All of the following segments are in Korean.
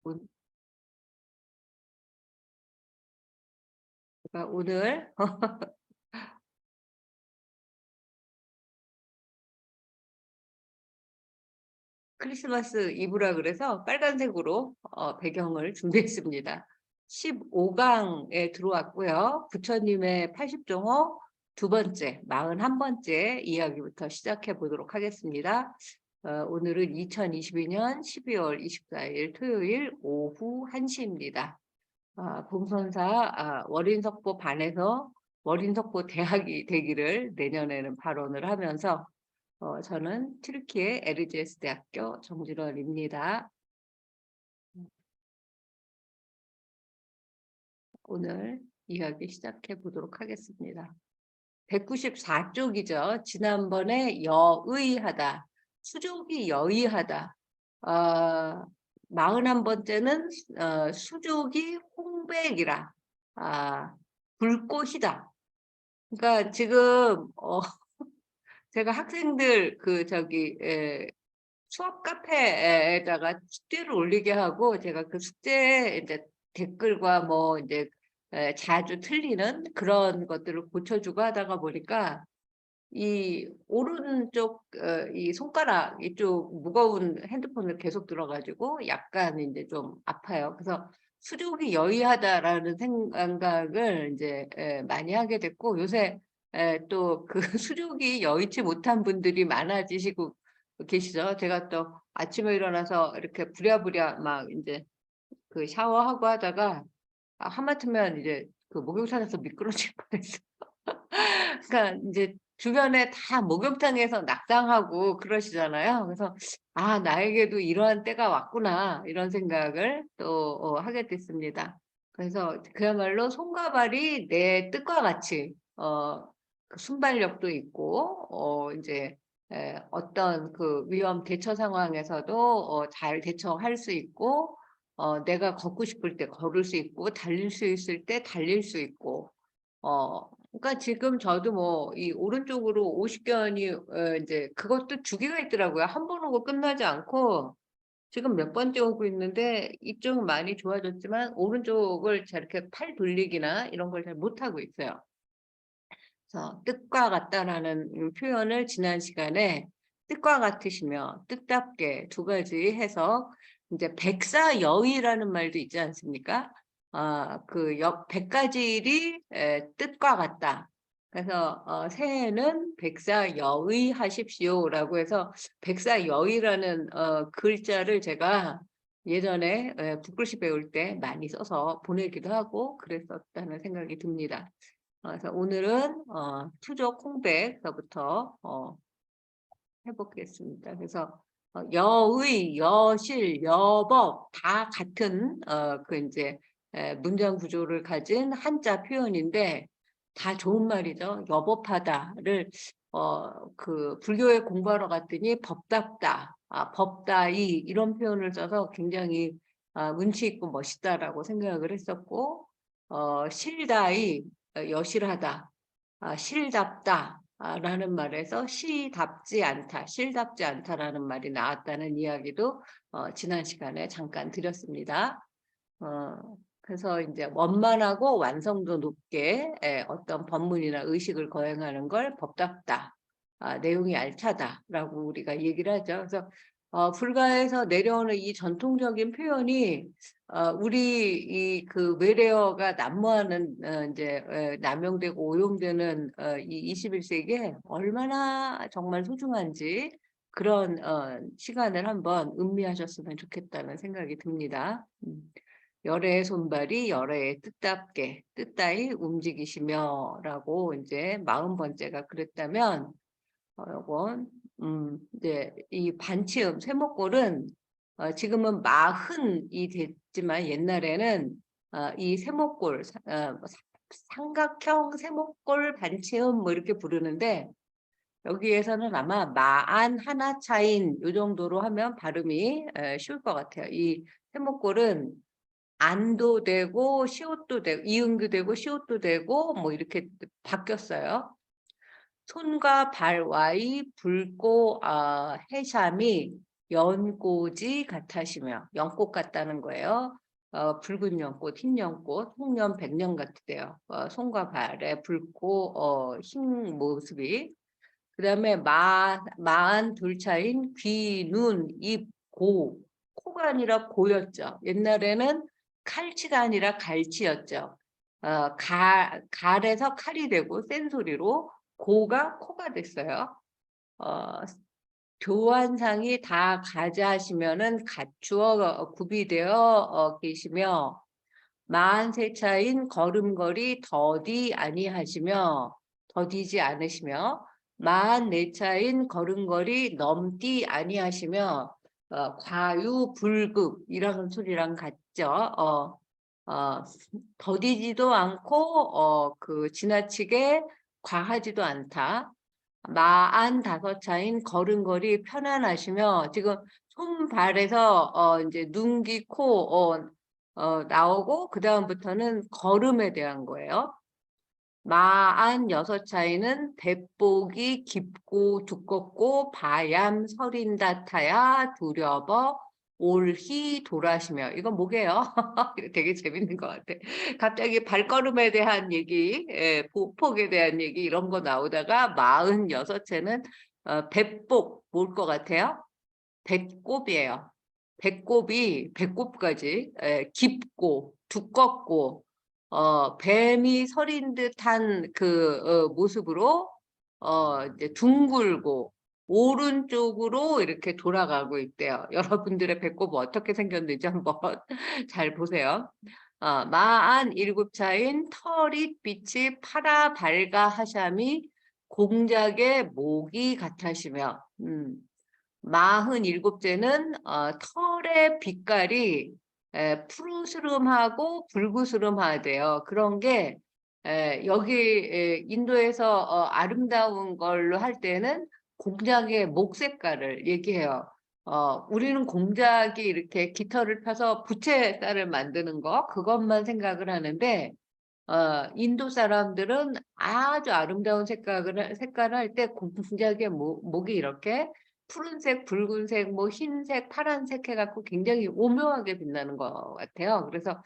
오- 제가 오늘 크리스마스 이브라 그래서 빨간색으로 배경을 준비했습니다. 15강에 들어왔고요. 부처님의 80종호 두 번째, 41번째 이야기부터 시작해 보도록 하겠습니다. 오늘은 2022년 12월 24일 토요일 오후 1시입니다. 봉선사 월인석보 반에서 월인석보 대학이 되기를 내년에는 발언을 하면서 저는 튀르키예 에르제스 대학교 정진원입니다. 오늘 이야기 시작해 보도록 하겠습니다. 194쪽이죠. 지난번에 여의하다, 수족이 여의하다. 41번째는 수족이 홍백이라, 불꽃이다. 그러니까 지금 제가 학생들 수업 카페에다가 숙제를 올리게 하고 제가 그 숙제 이제 댓글과 뭐 이제 자주 틀리는 그런 것들을 고쳐주고 하다가 보니까 이 오른쪽 이 손가락 이쪽 무거운 핸드폰을 계속 들어가지고 약간 이제 좀 아파요. 그래서 수족이 여의하다라는 생각을 이제 많이 하게 됐고 요새 또 그 수족이 여의치 못한 분들이 많아지시고 계시죠. 제가 또 아침에 일어나서 이렇게 부랴부랴 막 이제 그 샤워하고 하다가 하마터면 이제 그 목욕탕에서 미끄러질 뻔했어요. 그러니까 이제 주변에 다 목욕탕에서 낙상하고 그러시잖아요. 그래서 나에게도 이러한 때가 왔구나 이런 생각을 또 하게 됐습니다. 그래서 그야말로 손과 발이 내 뜻과 같이 그 순발력도 있고 이제 어떤 그 위험 대처 상황에서도 잘 대처할 수 있고 내가 걷고 싶을 때 걸을 수 있고 달릴 수 있을 때 달릴 수 있고 그러니까 지금 저도 뭐 이 오른쪽으로 50견이 이제 그것도 주기가 있더라고요. 한 번 오고 끝나지 않고 지금 몇 번째 오고 있는데 이쪽은 많이 좋아졌지만 오른쪽을 잘 이렇게 팔 돌리기나 이런 걸 잘 못하고 있어요. 그래서 뜻과 같다라는 표현을 지난 시간에 뜻과 같으시며 뜻답게 두 가지 해서 이제 백사여의라는 말도 있지 않습니까? 백가지일이 뜻과 같다. 그래서 새해는 백사여의 하십시오라고 해서 백사여의라는 글자를 제가 예전에 붓글씨 배울 때 많이 써서 보내기도 하고 그랬었다는 생각이 듭니다. 그래서 오늘은 투족 홍백서부터 해보겠습니다. 그래서 여의, 여실, 여법 다 같은 그 이제 문장 구조를 가진 한자 표현인데 다 좋은 말이죠. 여법하다를 그 불교에 공부하러 갔더니 법답다, 법다이 이런 표현을 써서 굉장히 운치 있고 멋있다라고 생각을 했었고 실다이 여실하다, 실답다 라는 말에서 시답지 않다, 실답지 않다라는 말이 나왔다는 이야기도 지난 시간에 잠깐 드렸습니다. 그래서 이제 원만하고 완성도 높게 어떤 법문이나 의식을 거행하는 걸 법답다, 내용이 알차다라고 우리가 얘기를 하죠. 그래서 불가에서 내려오는 이 전통적인 표현이 우리 이 그 외래어가 난무하는 이제 남용되고 오용되는 이 21세기에 얼마나 정말 소중한지 그런 시간을 한번 음미하셨으면 좋겠다는 생각이 듭니다. 열애의 손발이 열애의 뜻답게 뜻따위 움직이시며라고 이제 40번째가 그랬다면 요건 이제 이 반치음 세목골은 지금은 마흔이 됐지만 옛날에는 이 세목골 삼각형 세목골 반치음 뭐 이렇게 부르는데 여기에서는 아마 마안 하나 차인 요 정도로 하면 발음이 쉬울 것 같아요. 이 세목골은 안도 되고 시옷도 되고 이응도 되고 시옷도 되고 뭐 이렇게 바뀌었어요. 손과 발와의 붉고 해샴이 연꽃이 같으시며, 연꽃 같다는 거예요. 붉은 연꽃, 흰 연꽃, 홍년, 백년 같대요. 손과 발에 붉고 흰 모습이. 그다음에 마흔 둘 차인 귀, 눈, 입, 고. 코가 아니라 고였죠. 옛날에는 칼치가 아니라 갈치였죠. 갈에서 칼이 되고 센 소리로 고가 코가 됐어요. 어, 교환상이 다 가자하시면은 갖추어 구비되어 계시며 만세 차인 걸음걸이 더디 아니하시며 더디지 않으시며 만네 차인 걸음걸이 넘디 아니하시며 과유불급 이런 소리랑 같죠. 더디지도 않고 지나치게 과하지도 않다. 마안 다섯 차인 걸음걸이 편안하시며 지금 손발에서 이제 눈기 코 나오고 그 다음부터는 걸음에 대한 거예요. 마안 여섯 차이는 배복이 깊고 두껍고 바얌 서린다타야 두려워 올히 돌아시며 이건 뭐게요? 이거 되게 재밌는 것 같아. 갑자기 발걸음에 대한 얘기, 보폭에 대한 얘기 이런 거 나오다가 마흔 여섯 채는 배복 뭘 것 같아요? 배꼽이에요. 배꼽이 배꼽까지 깊고 두껍고 뱀이 서린 듯한 그 모습으로 이제 둥글고 오른쪽으로 이렇게 돌아가고 있대요. 여러분들의 배꼽은 어떻게 생겼는지 한번 잘 보세요. 마안 일곱 차인 털잇빛이 파라 밝아 하샴이 공작의 목이 같으시며 47째는 털의 빛깔이 푸르스름하고 붉으스름하대요. 그런 게 여기 인도에서 아름다운 걸로 할 때는 공작의 목 색깔을 얘기해요. 우리는 공작이 이렇게 깃털을 펴서 부채살을 만드는 거 그것만 생각을 하는데 인도 사람들은 아주 아름다운 색깔을 할 때 공작의 목이 이렇게 푸른색, 붉은색, 뭐 흰색, 파란색 해갖고 굉장히 오묘하게 빛나는 것 같아요. 그래서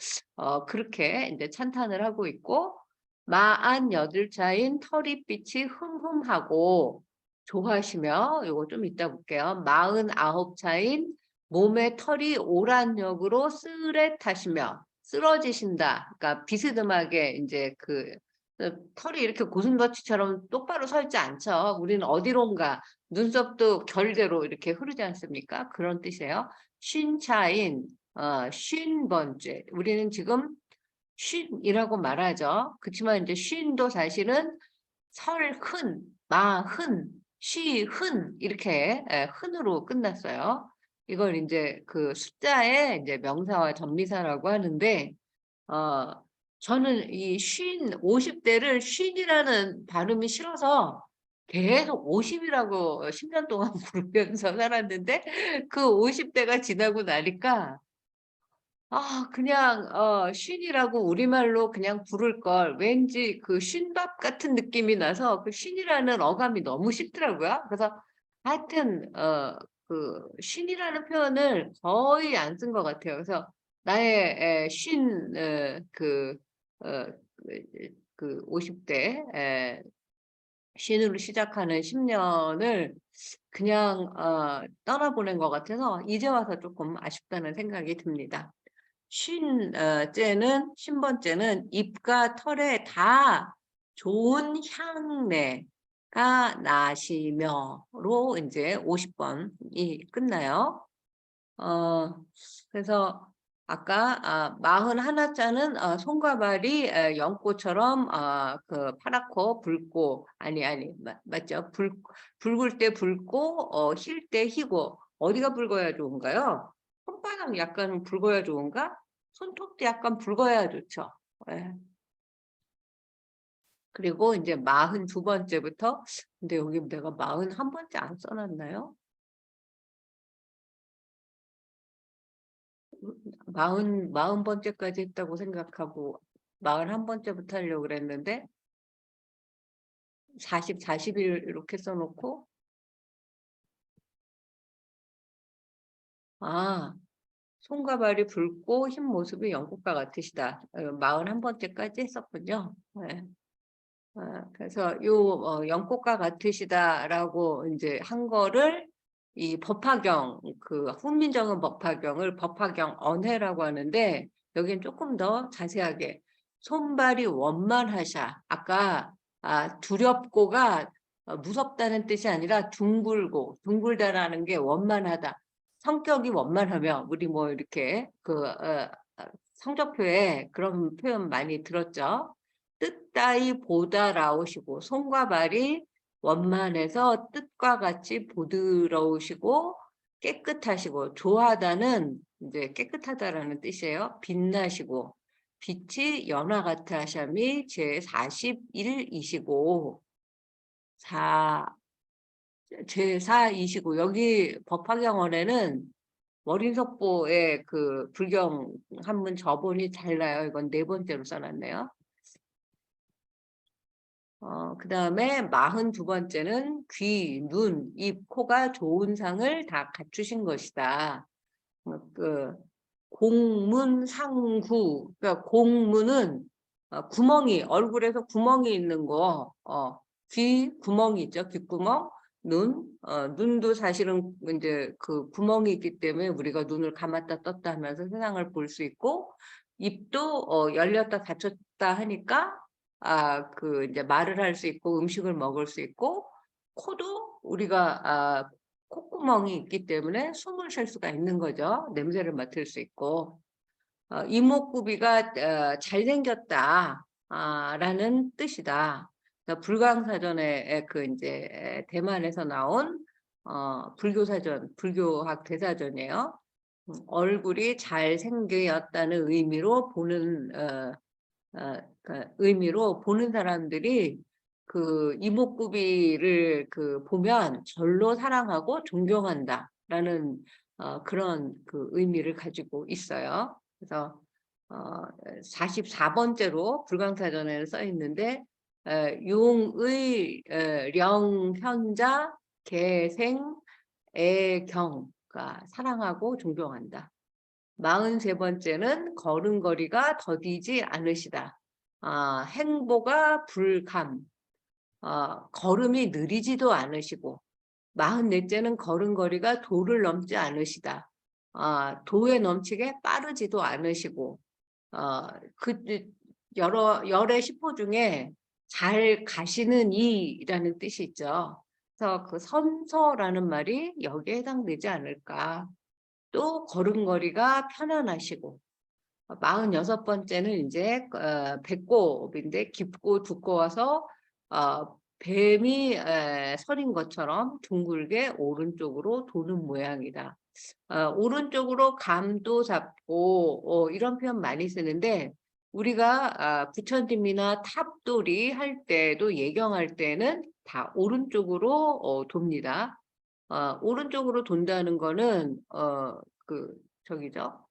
그렇게 이제 찬탄을 하고 있고 마안 여덟 차인 털이빛이 흠흠하고 좋아하시며 요거 좀 이따 볼게요. 마흔 아홉 차인 몸에 털이 오란역으로 쓰레타시며 쓰러지신다. 그러니까 비스듬하게 이제 털이 이렇게 고슴도치처럼 똑바로 서 있지 않죠. 우리는 어디론가 눈썹도 결대로 이렇게 흐르지 않습니까? 그런 뜻이에요. 쉰차인 50번째. 우리는 지금 쉰이라고 말하죠. 그렇지만 이제 쉰도 사실은 설흔, 마흔, 쉬흔 이렇게 흔으로 끝났어요. 이걸 이제 그 숫자의 이제 명사와 전미사라고 하는데 어 저는 이 50대를 쉰이라는 발음이 싫어서 계속 50이라고 10년 동안 부르면서 살았는데 그 50대가 지나고 나니까 그냥 쉰이라고 우리말로 그냥 부를 걸 왠지 그 쉰밥 같은 느낌이 나서 그 쉰이라는 어감이 너무 싫더라고요. 그래서 하여튼 쉰이라는 표현을 거의 안 쓴 것 같아요. 그래서 나의 쉰 어, 그 50대 쉰으로 시작하는 10년을 그냥 떠나보낸 것 같아서 이제 와서 조금 아쉽다는 생각이 듭니다. 쉰번째는 입과 털에 다 좋은 향내가 나시며로 이제 50번이 끝나요. 그래서 아까 41자는 손과 발이 연꽃처럼 그 파랗고 붉고 아니 맞죠? 붉을 때 붉고 힐 때 희고 어디가 붉어야 좋은가요? 손바닥 약간 붉어야 좋은가? 손톱도 약간 붉어야 좋죠. 예. 그리고 이제 42번째부터 근데 여기 내가 41번째 안 써놨나요? 40번째까지 했다고 생각하고 41번째부터 하려고 그랬는데 40일 이렇게 써놓고 아, 손과 발이 붉고 흰 모습이 연꽃과 같으시다. 41번째까지 했었군요. 네. 그래서 연꽃과 같으시다라고 이제 한 거를 이 법화경, 그 훈민정음 법화경을 법화경 언해라고 하는데, 여기는 조금 더 자세하게 손발이 원만하샤. 아까 두렵고가 무섭다는 뜻이 아니라 둥글다라는 게 원만하다. 성격이 원만하며, 우리 뭐 이렇게 성적표에 그런 표현 많이 들었죠. 뜻 따위 보다라우시고, 손과 발이 원만해서 뜻과 같이 보드러우시고 깨끗하시고, 좋아하다는 이제 깨끗하다라는 뜻이에요. 빛나시고 빛이 연화 같아 하샤미 제41이시고 제4이시고, 여기 법화경원에는 월인석보의 그 불경 한문 저본이 달라요. 이건 4번째로 써놨네요. 그 다음에 42번째는 귀, 눈, 입, 코가 좋은 상을 다 갖추신 것이다. 그 공문상구, 그러니까 공문은 구멍이, 얼굴에서 구멍이 있는 거, 귀 구멍이 있죠. 귓구멍, 눈도 사실은 이제 그 구멍이 있기 때문에 우리가 눈을 감았다 떴다 하면서 세상을 볼 수 있고, 입도 열렸다 닫혔다 하니까 그 이제 말을 할 수 있고 음식을 먹을 수 있고, 코도 우리가 콧구멍이 있기 때문에 숨을 쉴 수가 있는 거죠. 냄새를 맡을 수 있고. 이목구비가 잘생겼다 라는 뜻이다. 그러니까 불광사전에 그 이제 대만에서 나온 불교사전, 불교학 대사전이에요. 얼굴이 잘생겼다는 의미로 의미로 보는 사람들이 그 이목구비를 보면 절로 사랑하고 존경한다라는 그런 그 의미를 가지고 있어요. 그래서 44번째로 불광사전에는 써 있는데, 용의 령현자 개생 애경가 사랑하고 존경한다. 43번째는 걸음걸이가 더디지 않으시다. 행보가 불감, 걸음이 느리지도 않으시고, 44째는 걸음걸이가 도를 넘지 않으시다. 도에 넘치게 빠르지도 않으시고, 그 열의 10호 중에 잘 가시는 이라는 뜻이 있죠. 그래서 그 선서라는 말이 여기에 해당되지 않을까. 또 걸음걸이가 편안하시고, 46번째는 이제 배꼽인데 깊고 두꺼워서 뱀이 서린 것처럼 둥글게 오른쪽으로 도는 모양이다. 오른쪽으로 감도 잡고 이런 표현 많이 쓰는데, 우리가 부처님이나 탑돌이 할 때도 예경할 때는 다 오른쪽으로 돕니다. 오른쪽으로 돈다는 거는 저기죠.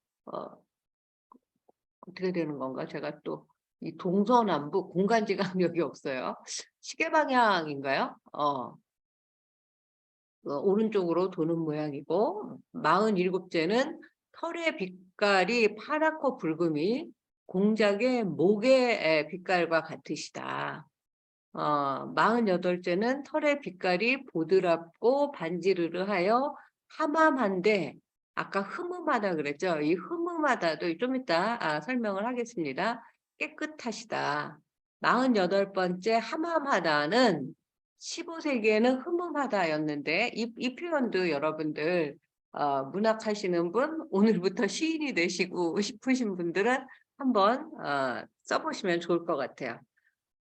어떻게 되는 건가? 제가 또 이 동서남북 공간지각력이 없어요. 시계 방향인가요? 오른쪽으로 도는 모양이고, 47째는 털의 빛깔이 파랗고 붉음이 공작의 목의 빛깔과 같으시다. 48째는 털의 빛깔이 보드랍고 반지르르하여 함함한데, 아까 흠음하다 그랬죠? 이 흠음하다도 좀 이따 설명을 하겠습니다. 깨끗하시다. 48번째 함함하다는 15세기에는 흠음하다였는데, 이 표현도 여러분들 문학하시는 분, 오늘부터 시인이 되시고 싶으신 분들은 한번 써보시면 좋을 것 같아요.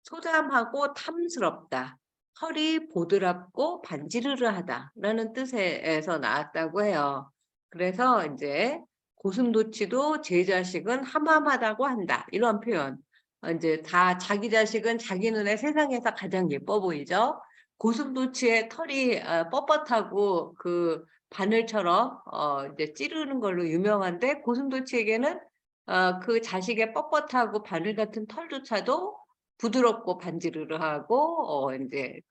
소담하고 탐스럽다. 털이 보드랍고 반지르르하다 라는 뜻에서 나왔다고 해요. 그래서 이제 고슴도치도 제 자식은 함함하다고 한다. 이런 표현. 이제 다 자기 자식은 자기 눈에 세상에서 가장 예뻐 보이죠. 고슴도치의 털이 뻣뻣하고 그 바늘처럼 이제 찌르는 걸로 유명한데, 고슴도치에게는 그 자식의 뻣뻣하고 바늘 같은 털조차도 부드럽고 반지르르하고 이제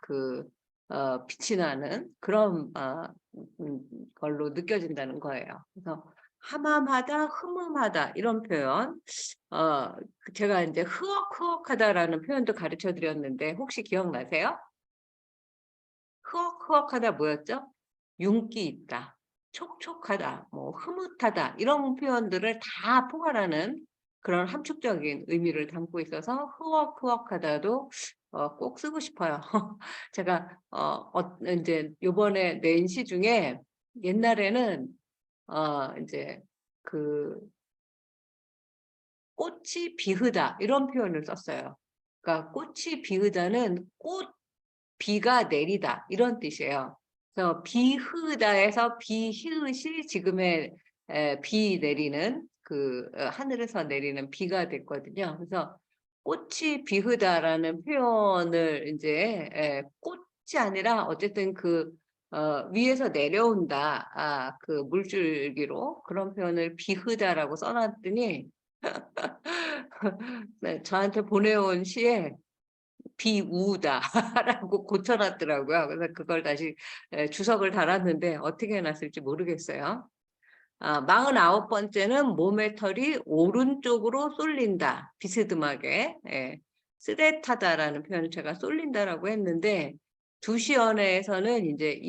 빛이 나는 그런 걸로 느껴진다는 거예요. 그래서 함함하다, 흠흠하다 이런 표현. 제가 이제 흐억흐억하다라는 표현도 가르쳐 드렸는데 혹시 기억나세요? 흐억흐억하다 뭐였죠? 윤기 있다, 촉촉하다, 뭐 흐뭇하다 이런 표현들을 다 포괄하는 그런 함축적인 의미를 담고 있어서 흐억흐억하다도 꼭 쓰고 싶어요. 제가 인제 요번에 낸 시 중에 옛날에는 인제 그 "꽃이 비흐다." 이런 표현을 썼어요. 그러니까 꽃이 비흐다는 꽃 비가 내리다 이런 뜻이에요. 그래서 비흐다에서 비히읗이 지금의 비 내리는 하늘에서 내리는 비가 됐거든요. 그래서 꽃이 비흐다라는 표현을 인제 꽃이 아니라 어쨌든 위에서 내려온다. 그 물줄기로 그런 표현을 비흐다라고 써 놨더니 네 저한테 보내온 시에 비우다라고 고쳐 놨더라고요. 그래서 그걸 다시 주석을 달았는데 어떻게 해 놨을지 모르겠어요. 49 번째는 몸의 털이 오른쪽으로 쏠린다. 비스듬하게. 예. 쓰레타다라는 표현을 제가 쏠린다라고 했는데 두시언에서는 인제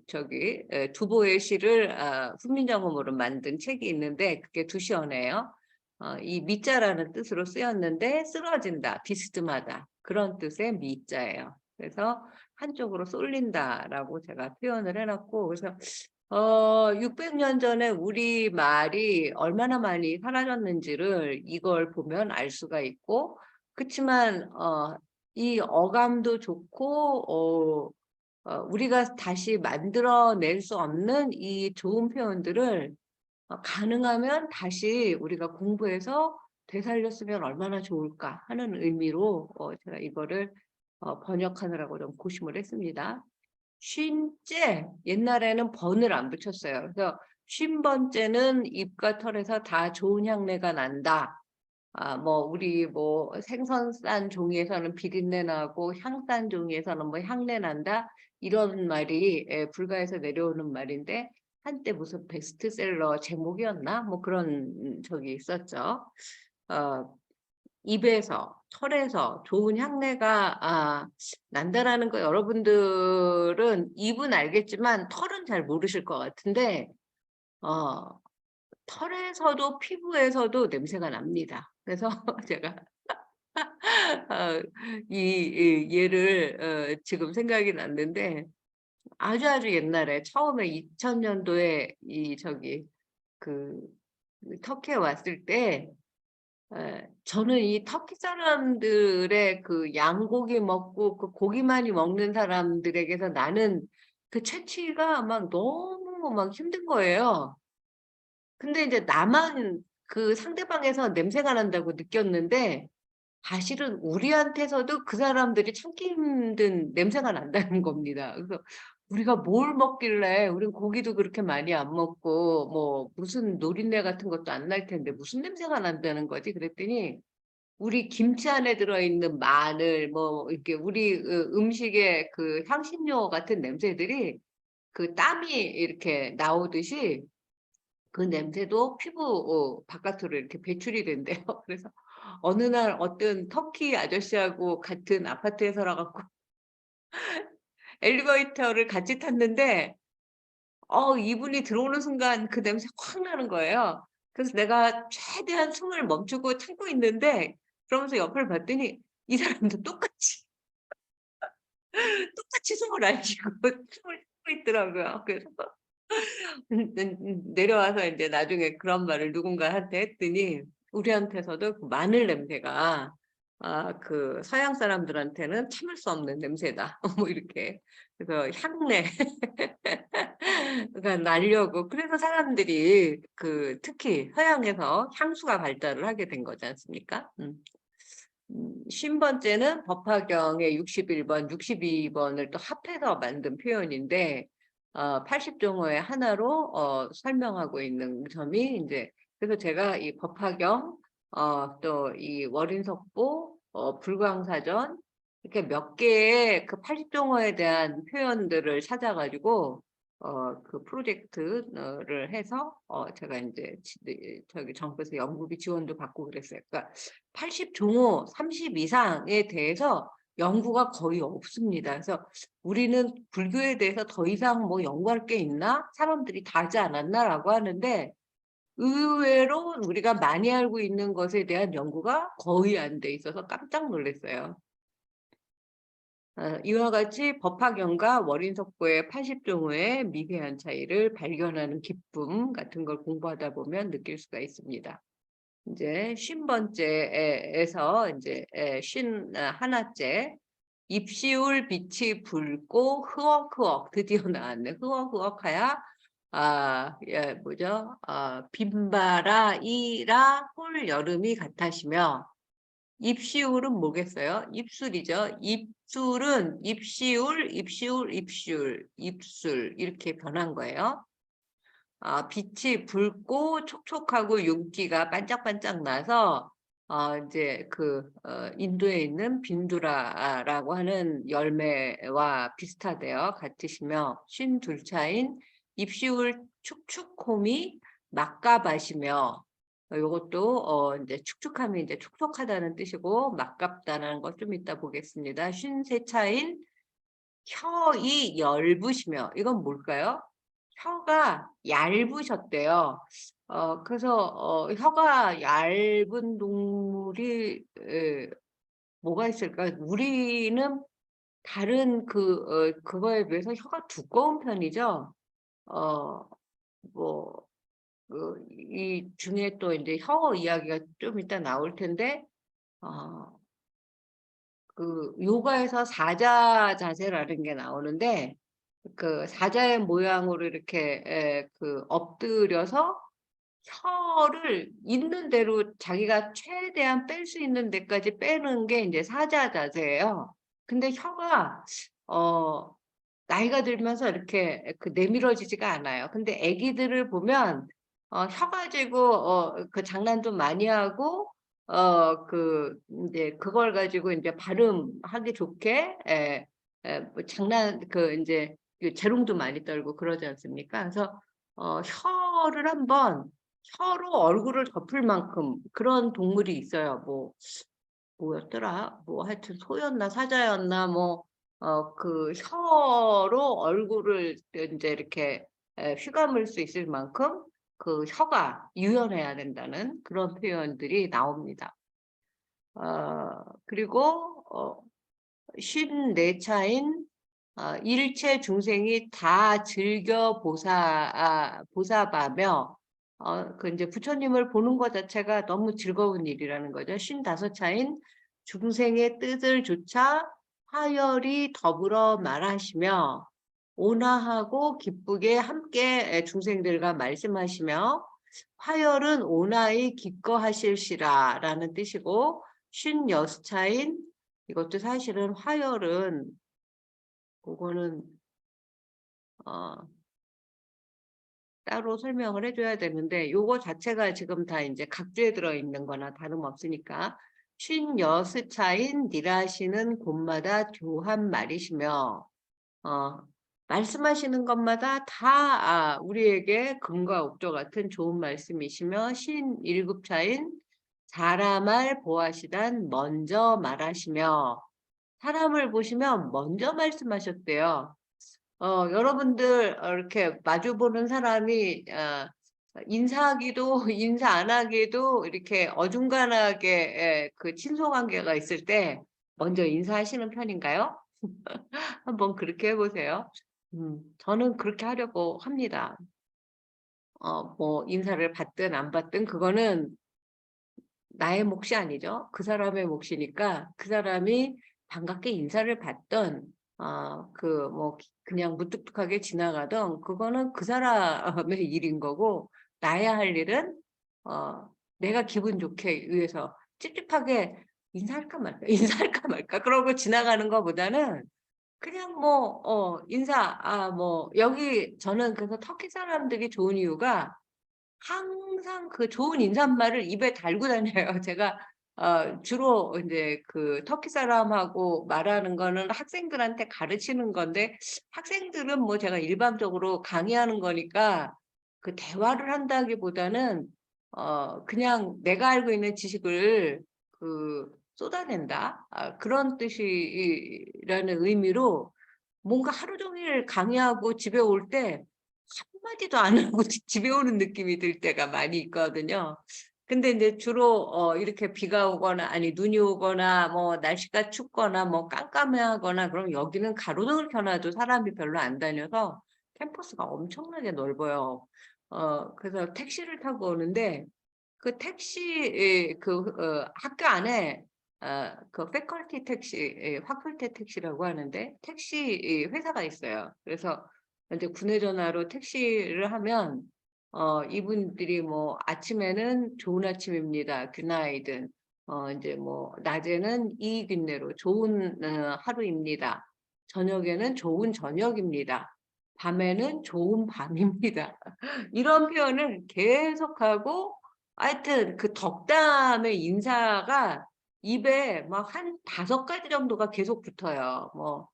저기 두보의 시를 훈민정음으로 만든 책이 있는데 그게 두시언이에요. 이 미자라는 뜻으로 쓰였는데 쓰러진다, 비스듬하다 그런 뜻의 미자예요. 그래서 한쪽으로 쏠린다라고 제가 표현을 해 놨고 그래서 600년 전에 우리말이 얼마나 많이 사라졌는지를 이걸 보면 알 수가 있고 그치만 이 어감도 좋고 우리가 다시 만들어 낼 수 없는 이 좋은 표현들을 가능하면 다시 우리가 공부해서 되살렸으면 얼마나 좋을까 하는 의미로 제가 이거를 번역하느라고 좀 고심을 했습니다. 쉰째 옛날에는 번을 안 붙였어요. 그래서 쉰 번째는 입과 털에서 다 좋은 향내가 난다. 뭐 우리 뭐 생선 싼 종이에서는 비린내 나고 향 싼 종이에서는 뭐 향내 난다. 이런 말이 불가에서 내려오는 말인데 한때 무슨 베스트셀러 제목이었나? 뭐 그런 적이 있었죠. 어 입에서 털에서 좋은 향내가 난다라는 거 여러분들은 입은 알겠지만 털은 잘 모르실 것 같은데 어 털에서도 피부에서도 냄새가 납니다. 그래서 제가 어 이 예를 지금 생각이 났는데 아주 옛날에 처음에 2000 년도에 그 터키에 왔을 때 저는 이 터키 사람들의 그 양고기 먹고 그 고기 많이 먹는 사람들에게서 나는 그 채취가 막 너무 막 힘든 거예요. 근데 이제 나만 그 상대방에서 냄새가 난다고 느꼈는데 사실은 우리한테서도 그 사람들이 참기 힘든 냄새가 난다는 겁니다. 그래서 우리가 뭘 먹길래 우린 고기도 그렇게 많이 안 먹고 뭐 무슨 노린내 같은 것도 안 날 텐데 무슨 냄새가 난다는 거지? 그랬더니 우리 김치 안에 들어있는 마늘 뭐 이렇게 우리 음식의 그 향신료 같은 냄새들이 그 땀이 이렇게 나오듯이 그 냄새도 피부 바깥으로 이렇게 배출이 된대요. 그래서 어느 날 어떤 터키 아저씨하고 같은 아파트에 살아 갖고 엘리베이터를 같이 탔는데 이분이 들어오는 순간 그 냄새 확 나는 거예요. 그래서 내가 최대한 숨을 멈추고 참고 있는데 그러면서 옆을 봤더니 이 사람도 똑같이 숨을 안 쉬고 숨을 쉬고 있더라고요. 그래서 내려와서 인제 나중에 그런 말을 누군가한테 했더니 우리한테서도 그 마늘 냄새가 그 "서양 사람들한테는 참을 수 없는 냄새다." 뭐 이렇게. 그래서 향내 가 나려고 그래서 사람들이 특히 서양에서 향수가 발달을 하게 된 거지 않습니까? 50 번째는 법화경의 61 번, 62 번을 또 합해서 만든 표현인데 80 종어의 하나로 설명하고 있는 점이 인제 그래서 제가 이 법화경 또 이 월인석보 불광사전 이렇게 몇 개의 그 80종어에 대한 표현들을 찾아 가지고 그 프로젝트를 해서 제가 인제 저기 정부에서 연구비 지원도 받고 그랬어요. 그러니까 80종어 30 이상에 대해서 연구가 거의 없습니다. 그래서 '우리는 불교에 대해서 더 이상 뭐 연구할 게 있나? 사람들이 다 하지 않았나?'라고 하는데 의외로 우리가 많이 알고 있는 것에 대한 연구가 거의 안 돼 있어서 깜짝 놀랐어요. 이와 같이 법화경과 월인석고의 80종의 미세한 차이를 발견하는 기쁨 같은 걸 공부하다 보면 느낄 수가 있습니다. 인제 50번째에서 인제 하나째 입시울 빛이 붉고 흐억흐억 드디어 나왔네. 흐억흐억하야 뭐죠? 빈바라 이라 홀 여름이 같아시며 입시울은 뭐겠어요? 입술이죠. 입술은 입시울, 입시울, 입술, 입술 이렇게 변한 거예요. 빛이 붉고 촉촉하고 윤기가 반짝반짝 나서 인제 인도에 있는 빈두라라고 하는 열매와 비슷하대요. 같으시며 52차인 입시울 축축홈이 막갑하시며 요것도 인제 축축함이 인제 촉촉하다는 뜻이고 막갑다는 거 좀 이따 보겠습니다. 53차인 혀이 엷으시며 이건 뭘까요? 혀가 얇으셨대요. 그래서 혀가 얇은 동물이 뭐가 있을까요? 우리는 다른 그거에 비해서 혀가 두꺼운 편이죠. 어 뭐 이 중에 또 인제 혀 이야기가 좀 이따 나올 텐데 어 요가에서 사자 자세라는 게 나오는데 그 사자의 모양으로 이렇게 엎드려서 혀를 있는 대로 자기가 최대한 뺄 수 있는 데까지 빼는 게 인제 사자 자세예요. 근데 혀가 어 나이가 들면서 이렇게 내밀어지지가 않아요. 근데 애기들을 보면 혀 가지고 장난 좀 많이 하고 인제 그걸 가지고 인제 발음하기 좋게 뭐 장난 인제 재롱도 많이 떨고 그러지 않습니까? 그래서 혀를 한번 혀로 얼굴을 덮을 만큼 그런 동물이 있어요. 뭐였더라? 뭐 하여튼 소였나 사자였나 뭐 혀로 얼굴을 인제 이렇게 휘감을 수 있을 만큼 그 혀가 유연해야 된다는 그런 표현들이 나옵니다. 그리고 54차인 일체 중생이 다 즐겨 보사바며 인제 부처님을 보는 것 자체가 너무 즐거운 일이라는 거죠. 55차인 중생의 뜻을 조차 화열이 더불어 말하시며 온화하고 기쁘게 함께 중생들과 말씀하시며 화열은 온화히 기꺼하실시라라는 뜻이고 56차인 이것도 사실은 화열은 그거는 어 따로 설명을 해 줘야 되는데 요거 자체가 지금 다 인제 각주에 들어 있는 거나 다름없으니까 56차인 니라시는 곳마다 교한 말이시며 어 말씀하시는 것마다 다 우리에게 금과 옥조 같은 좋은 말씀이시며 57차인 사람을 보아시단 먼저 말하시며 사람을 보시면 먼저 말씀하셨대요. 여러분들 이렇게 마주 보는 사람이 인사하기도 인사 안 하기도 이렇게 어중간하게 친소 관계가 있을 때 먼저 인사하시는 편인가요? 한번 그렇게 해 보세요. 저는 그렇게 하려고 합니다. 뭐 인사를 받든 안 받든 그거는 나의 몫이 아니죠. 그 사람의 몫이니까 그 사람이 반갑게 인사를 받든 그냥 무뚝뚝하게 지나가든 그거는 그 사람의 일인 거고 나야 할 일은 내가 기분 좋게 위해서 찝찝하게 인사할까 말까, 인사할까 말까 그러고 지나가는 것보다는 그냥 인사 여기 저는 그래서 터키 사람들이 좋은 이유가 항상 그 좋은 인사말을 입에 달고 다녀요. 제가 주로 이제 그 터키 사람하고 말하는 거는 학생들한테 가르치는 건데 학생들은 뭐 제가 일반적으로 강의하는 거니까 그 대화를 한다기보다는 그냥 내가 알고 있는 지식을 그 쏟아낸다. 그런 뜻이라는 의미로 뭔가 하루 종일 강의하고 집에 올 때 한마디도 안 하고 집에 오는 느낌이 들 때가 많이 있거든요. 근데 인제 주로 이렇게 비가 오거나 아니 눈이 오거나 뭐 날씨가 춥거나 뭐 깜깜해하거나 그럼 여기는 가로등을 켜 놔도 사람이 별로 안 다녀서 캠퍼스가 엄청나게 넓어요. 그래서 택시를 타고 오는데 그 택시 학교 안에 그 패컬티 택시 faculty 택시라고 하는데 택시 회사가 있어요. 그래서 인제 국내 전화로 택시를 하면 이분들이 뭐 아침에는 "좋은 아침입니다. 굿나잇은." 인제 뭐 낮에는 "이 균내로 좋은 하루입니다. 저녁에는 좋은 저녁입니다. 밤에는 좋은 밤입니다." 이런 표현을 계속하고 하여튼 그 덕담의 인사가 입에 막 한 5가지 정도가 계속 붙어요. 뭐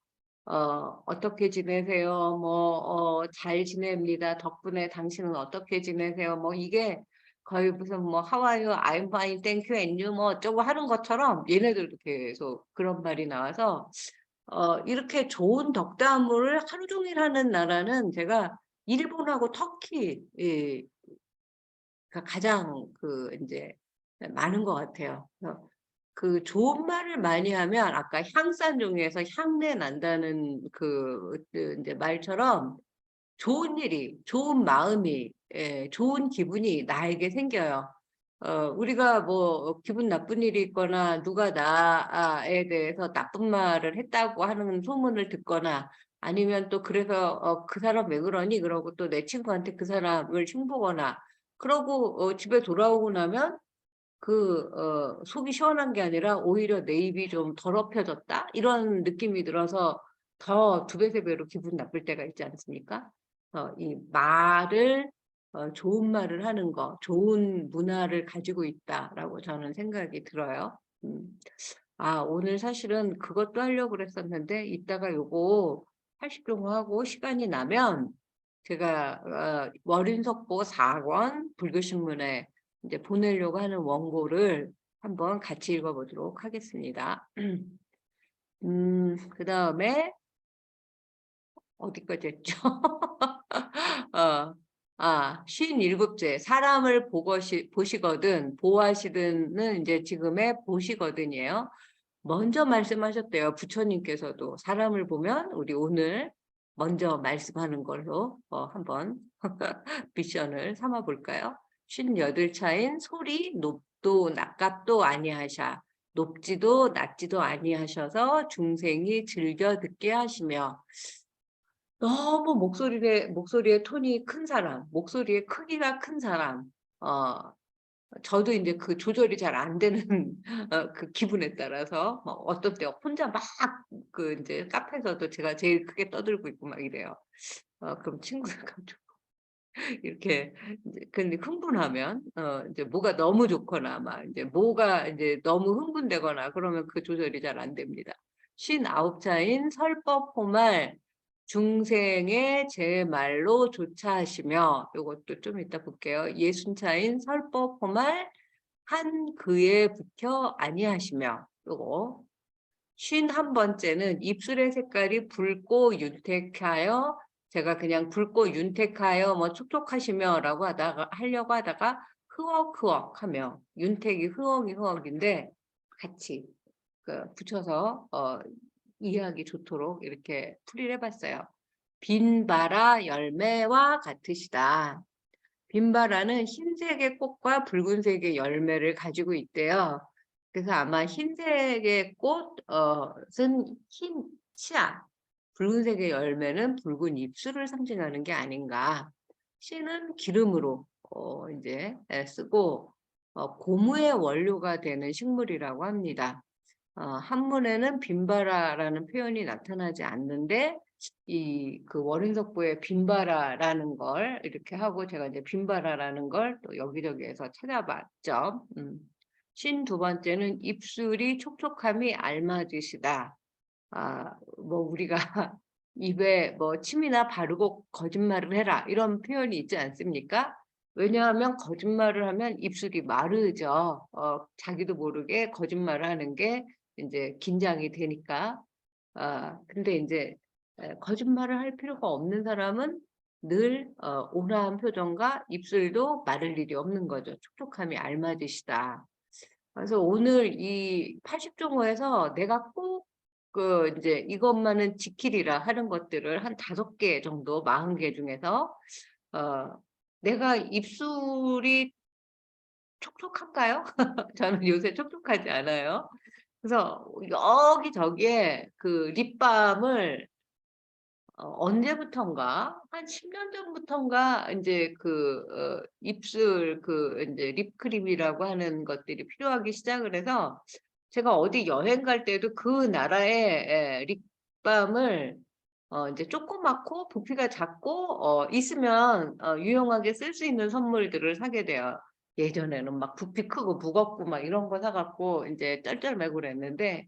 "어떻게 지내세요?" 뭐 "잘 지냅니다. 덕분에 당신은 어떻게 지내세요?" 뭐 이게 거의 무슨 뭐 "How are you? I'm fine. Thank you. And you?" 뭐 어쩌고 하는 것처럼 얘네들도 계속 그런 말이 나와서 이렇게 좋은 덕담을 하루 종일 하는 나라는 제가 일본하고 터키 가 가장 그 인제 많은 것 같아요. 그래서 그 좋은 말을 많이 하면 아까 향산종에서 향내 난다는 인제 말처럼 좋은 일이 좋은 마음이 좋은 기분이 나에게 생겨요. 우리가 뭐 기분 나쁜 일이 있거나 누가 나에 대해서 나쁜 말을 했다고 하는 소문을 듣거나 아니면 또 그래서 "그 사람 왜 그러니?" 그러고 또 내 친구한테 그 사람을 흉보거나 그러고 집에 돌아오고 나면 속이 시원한 게 아니라 오히려 '내 입이 좀 더럽혀졌다.' 이런 느낌이 들어서 더 2배 3 배로 기분 나쁠 때가 있지 않습니까? 이 말을 좋은 말을 하는 거 '좋은 문화를 가지고 있다.'라고 저는 생각이 들어요. 오늘 사실은 그것도 하려고 그랬었는데 이따가 요거 80 종호 하고 시간이 나면 제가 월인석보 4권 불교신문에 이제 보내려고 하는 원고를 한번 같이 읽어 보도록 하겠습니다. 그다음에 어디까지 했죠? 어. 57째 사람을 보시거든 보호하시든은 인제 지금의 보시거든이에요. 먼저 말씀하셨대요. 부처님께서도 사람을 보면 우리 오늘 먼저 말씀하는 걸로 한번 미션을 삼아 볼까요? 58차인 소리 높도 낮갑도 아니하샤 높지도 낮지도 아니하셔서 중생이 즐겨 듣게 하시며 너무 목소리의 톤이 큰 사람, 목소리의 크기가 큰 사람 저도 인제 그 조절이 잘 안 되는 그 기분에 따라서 어떨 때 혼자 막 인제 카페에서도 제가 제일 크게 떠들고 있고 막 이래요. 그럼 친구가 좀 이렇게 인제 근데 흥분하면 인제 뭐가 너무 좋거나 막 인제 뭐가 인제 너무 흥분되거나 그러면 그 조절이 잘 안 됩니다. 59차인 설법호말 중생의 제 말로 조차하시며 요것도 좀 이따 볼게요. 60차인 설법호말 한 그에 북혀 아니하시며 요거 51번째는 입술의 색깔이 붉고 윤택하여 제가 그냥 붉고 윤택하여 뭐 촉촉하시며라고 하려고 하다가 흐억흐억하며 윤택이 흐억이 흐억인데 같이 붙여서 이해하기 좋도록 이렇게 풀이를 해 봤어요. 빈바라 열매와 같으시다. 빈바라는 흰색의 꽃과 붉은색의 열매를 가지고 있대요. 그래서 아마 흰색의 꽃은 흰 씨앗, 붉은색의 열매는 붉은 잎술을 상징하는 게 아닌가. 씨는 기름으로 인제 쓰고 고무의 원료가 되는 식물이라고 합니다. 한문에는 빈바라라는 표현이 나타나지 않는데 그 월인석보의 빈바라라는 걸 이렇게 하고 제가 이제 빈바라라는 걸 또 여기저기에서 찾아봤죠. 두 번째는 입술이 촉촉함이 알맞으시다. 뭐 우리가 입에 뭐 침이나 바르고 거짓말을 해라 이런 표현이 있지 않습니까? 왜냐하면 거짓말을 하면 입술이 마르죠. 자기도 모르게 거짓말을 하는 게 이제 긴장이 되니까. 근데 인제 거짓말을 할 필요가 없는 사람은 늘 온화한 표정과 입술도 마를 일이 없는 거죠. 촉촉함이 알맞으시다. 그래서 오늘 이 80 종호에서 내가 꼭 그 인제 이것만은 지키리라 하는 것들을 한 5개 정도 40개 중에서 어 내가 입술이 촉촉한가요? 저는 요새 촉촉하지 않아요. 그래서 여기저기에 그 립밤을 언제부턴가 한 10년 전부턴가 인제 입술 인제 립크림이라고 하는 것들이 필요하기 시작을 해서 제가 어디 여행 갈 때도 그 나라의 립밤을 인제 조그맣고 부피가 작고 있으면 유용하게 쓸 수 있는 선물들을 사게 돼요. 예전에는 막 부피 크고 무겁고 막 이런 거 사 갖고 인제 쩔쩔매고 그랬는데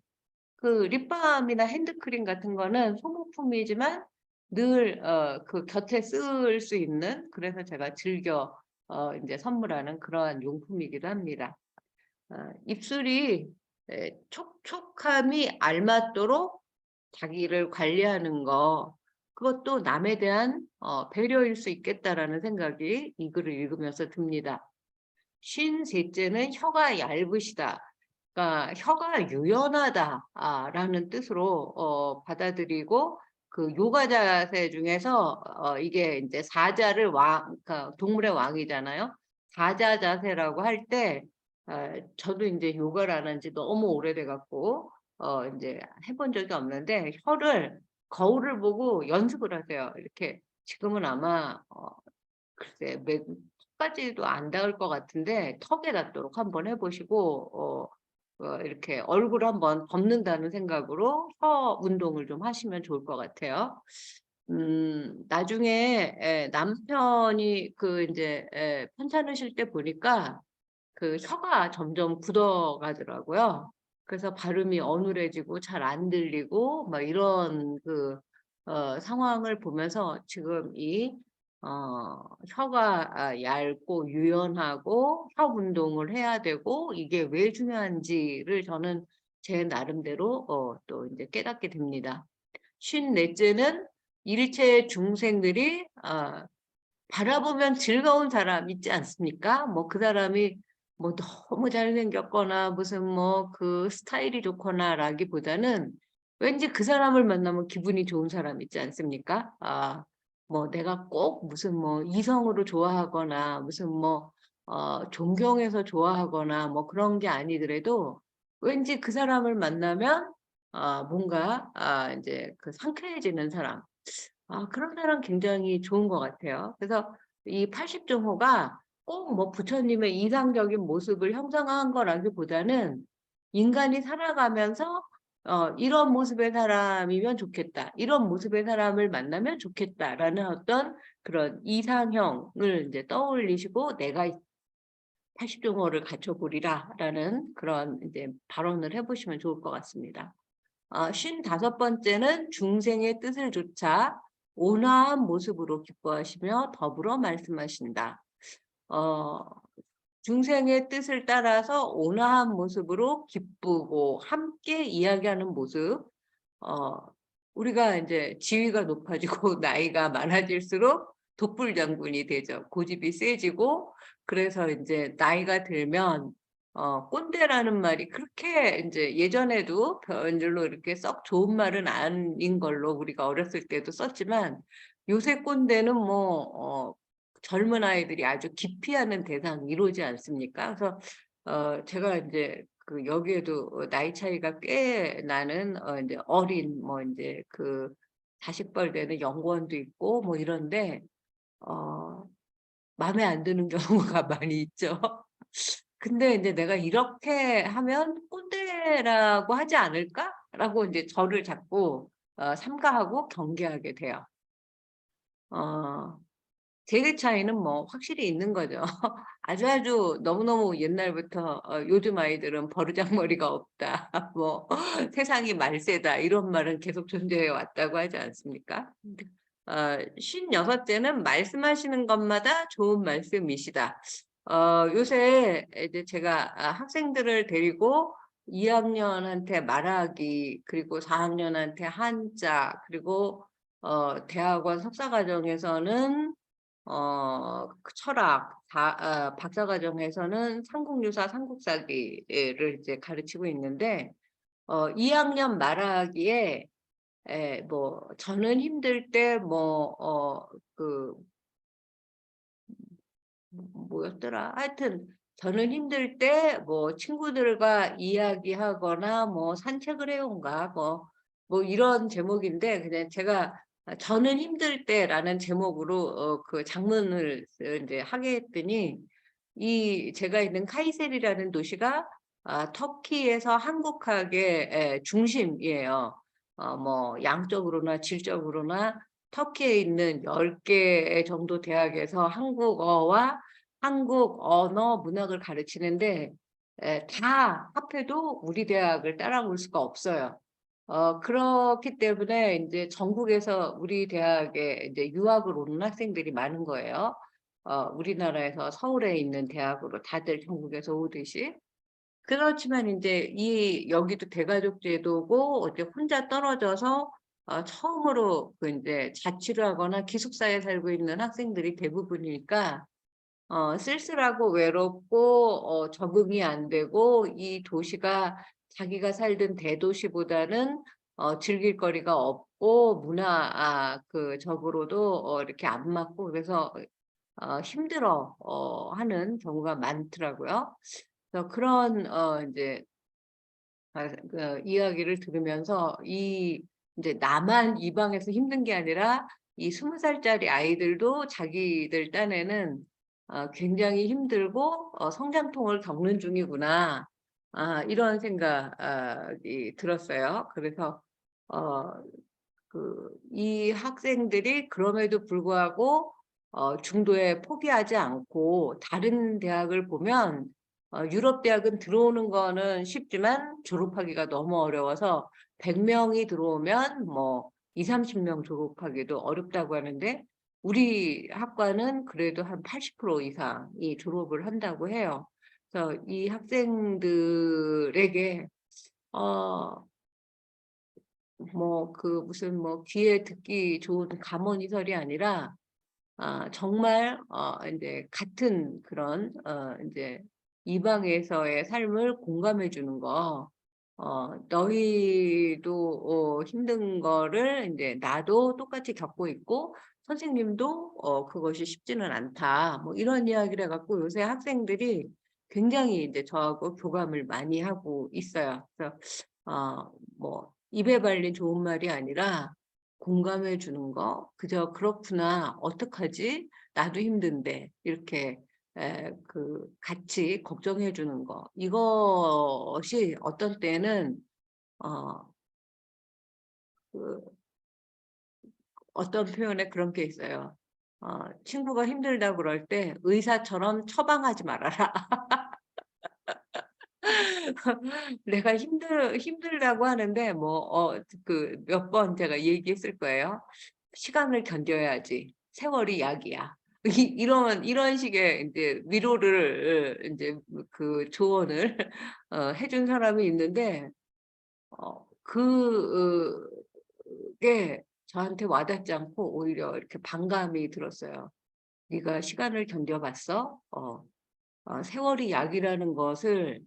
그 립밤이나 핸드크림 같은 거는 소모품이지만 늘 그 곁에 쓸 수 있는, 그래서 제가 즐겨 인제 선물하는 그러한 용품이기도 합니다. 입술이 촉촉함이 알맞도록 자기를 관리하는 거, 그것도 '남에 대한 배려일 수 있겠다.'라는 생각이 이 글을 읽으면서 듭니다. 53 째는 혀가 얇으시다. 그러니까 '혀가 유연하다.' 라는 뜻으로 받아들이고, 그 요가 자세 중에서 이게 인제 사자를 그러니까 동물의 왕이잖아요. 사자 자세라고 할 때 저도 인제 요가를 안 한 지 너무 오래돼 갖고 인제 해본 적이 없는데, 혀를 거울을 보고 연습을 하세요. 이렇게 지금은 아마 글쎄 까지도 안 닿을 것 같은데 턱에 닿도록 한번 해 보시고 이렇게 얼굴을 한번 덮는다는 생각으로 혀 운동을 좀 하시면 좋을 것 같아요. 나중에 남편이 인제 편찮으실 때 보니까 그 혀가 점점 굳어 가더라고요. 그래서 발음이 어눌해지고 잘 안 들리고 막 이런 상황을 보면서 지금 혀가 얇고 유연하고 혀 운동을 해야 되고 이게 왜 중요한지를 저는 제 나름대로 또 인제 깨닫게 됩니다. 54 째는 일체 중생들이 바라보면 즐거운 사람 있지 않습니까? 뭐 그 사람이 뭐 너무 잘생겼거나 무슨 뭐 그 스타일이 좋거나라기보다는 왠지 그 사람을 만나면 기분이 좋은 사람 있지 않습니까? 뭐 내가 꼭 무슨 뭐 이성으로 좋아하거나 무슨 뭐 존경해서 좋아하거나 뭐 그런 게 아니더라도 왠지 그 사람을 만나면 뭔가 인제 상쾌해지는 사람, 그런 사람 굉장히 좋은 것 같아요. 그래서 이 80 종호가 꼭 뭐 부처님의 이상적인 모습을 형상화한 거라기보다는 인간이 살아가면서 '이런 모습의 사람이면 좋겠다. 이런 모습의 사람을 만나면 좋겠다.'라는 어떤 그런 이상형을 인제 떠올리시고 '내가 80 종호를 갖춰 보리라.'라는 그런 인제 발언을 해 보시면 좋을 것 같습니다. 55 번째는 중생의 뜻을 조차 온화한 모습으로 기뻐하시며 더불어 말씀하신다. 어 중생의 뜻을 따라서 온화한 모습으로 기쁘고 함께 이야기하는 모습. 어 우리가 인제 지위가 높아지고 나이가 많아질수록 독불장군이 되죠. 고집이 세지고, 그래서 인제 나이가 들면 꼰대라는 말이 그렇게 인제 예전에도 별로 이렇게 썩 좋은 말은 아닌 걸로 우리가 어렸을 때도 썼지만, 요새 꼰대는 뭐 젊은 아이들이 아주 기피하는 대상 이러지 않습니까? 그래서 제가 인제 여기에도 나이 차이가 꽤 나는 인제 어린 뭐 인제 자식뻘 되는 연구원도 있고 뭐 이런데 어 마음에 안 드는 경우가 많이 있죠. 근데 인제 '내가 이렇게 하면 꼰대라고 하지 않을까?'라고 인제 저를 자꾸 삼가하고 경계하게 돼요. 어 세대 차이는 뭐 확실히 있는 거죠. 아주 너무너무 옛날부터 "요즘 아이들은 버르장머리가 없다." 뭐 "세상이 말세다." 이런 말은 계속 존재해 왔다고 하지 않습니까? 56째는 "말씀하시는 것마다 좋은 말씀이시다." 요새 이제 제가 학생들을 데리고 2 학년한테 말하기, 그리고 4 학년한테 한자, 그리고 대학원 석사 과정에서는 그 철학, 박사 과정에서는 삼국유사, 삼국사기를 이제 가르치고 있는데 2 학년 말하기에 뭐 "저는 힘들 때" 그 뭐였더라? 하여튼 "저는 힘들 때 뭐 친구들과 이야기하거나 뭐 산책을 해온가." 이런 제목인데, 그냥 제가 "저는 힘들 때"라는 제목으로 그 장문을 인제 하게 했더니, 이 제가 있는 카이세리라는 도시가 터키에서 한국학의 중심이에요. 뭐 양적으로나 질적으로나 터키에 있는 10개 정도 대학에서 한국어와 한국 언어 문학을 가르치는데, 다 합해도 우리 대학을 따라올 수가 없어요. 그렇기 때문에 인제 전국에서 우리 대학에 인제 유학을 오는 학생들이 많은 거예요. 우리나라에서 서울에 있는 대학으로 다들 전국에서 오듯이. 그렇지만 인제 여기도 대가족 제도고 어디 혼자 떨어져서 처음으로 그 인제 자취를 하거나 기숙사에 살고 있는 학생들이 대부분이니까 쓸쓸하고 외롭고 적응이 안 되고, 이 도시가 자기가 살던 대도시보다는 즐길 거리가 없고 적으로도 이렇게 안 맞고, 그래서 힘들어 하는 경우가 많더라고요. 그래서 그런 인제 이야기를 들으면서 인제 나만 이 방에서 힘든 게 아니라 이 20 살짜리 아이들도 자기들 딴에는 굉장히 힘들고 '성장통을 겪는 중이구나.' 이런 생각이 들었어요. 그래서 어 이 학생들이 그럼에도 불구하고 중도에 포기하지 않고, 다른 대학을 보면 유럽 대학은 들어오는 거는 쉽지만 졸업하기가 너무 어려워서 100 명이 들어오면 뭐 20-30명 졸업하기도 어렵다고 하는데, 우리 학과는 그래도 한 80% 이상이 졸업을 한다고 해요. 그래서 이 학생들에게 어 무슨 귀에 듣기 좋은 감언이설이 아니라 정말 인제 같은 그런 인제 이방에서의 삶을 공감해 주는 거. "너희도 힘든 거를 인제 나도 똑같이 겪고 있고 선생님도 그것이 쉽지는 않다." 뭐 이런 이야기를 해 갖고 요새 학생들이 굉장히 인제 저하고 교감을 많이 하고 있어요. 그래서 입에 발린 좋은 말이 아니라 공감해 주는 거, 그저 "그렇구나. 어떡하지? 나도 힘든데." 이렇게 같이 걱정해 주는 거. 이것이 어떤 때는 어 그 어떤 표현에 그런 게 있어요. 친구가 힘들다고 그럴 때 "의사처럼 처방하지 말아라." 내가 힘들다고 하는데 몇 번 제가 얘기했을 거예요. "시간을 견뎌야지. 세월이 약이야." 이런 식의 인제 위로를 인제 조언을 해준 사람이 있는데, 그게 저한테 와닿지 않고 오히려 이렇게 반감이 들었어요. "네가 시간을 견뎌 봤어? 세월이 약이라는 것을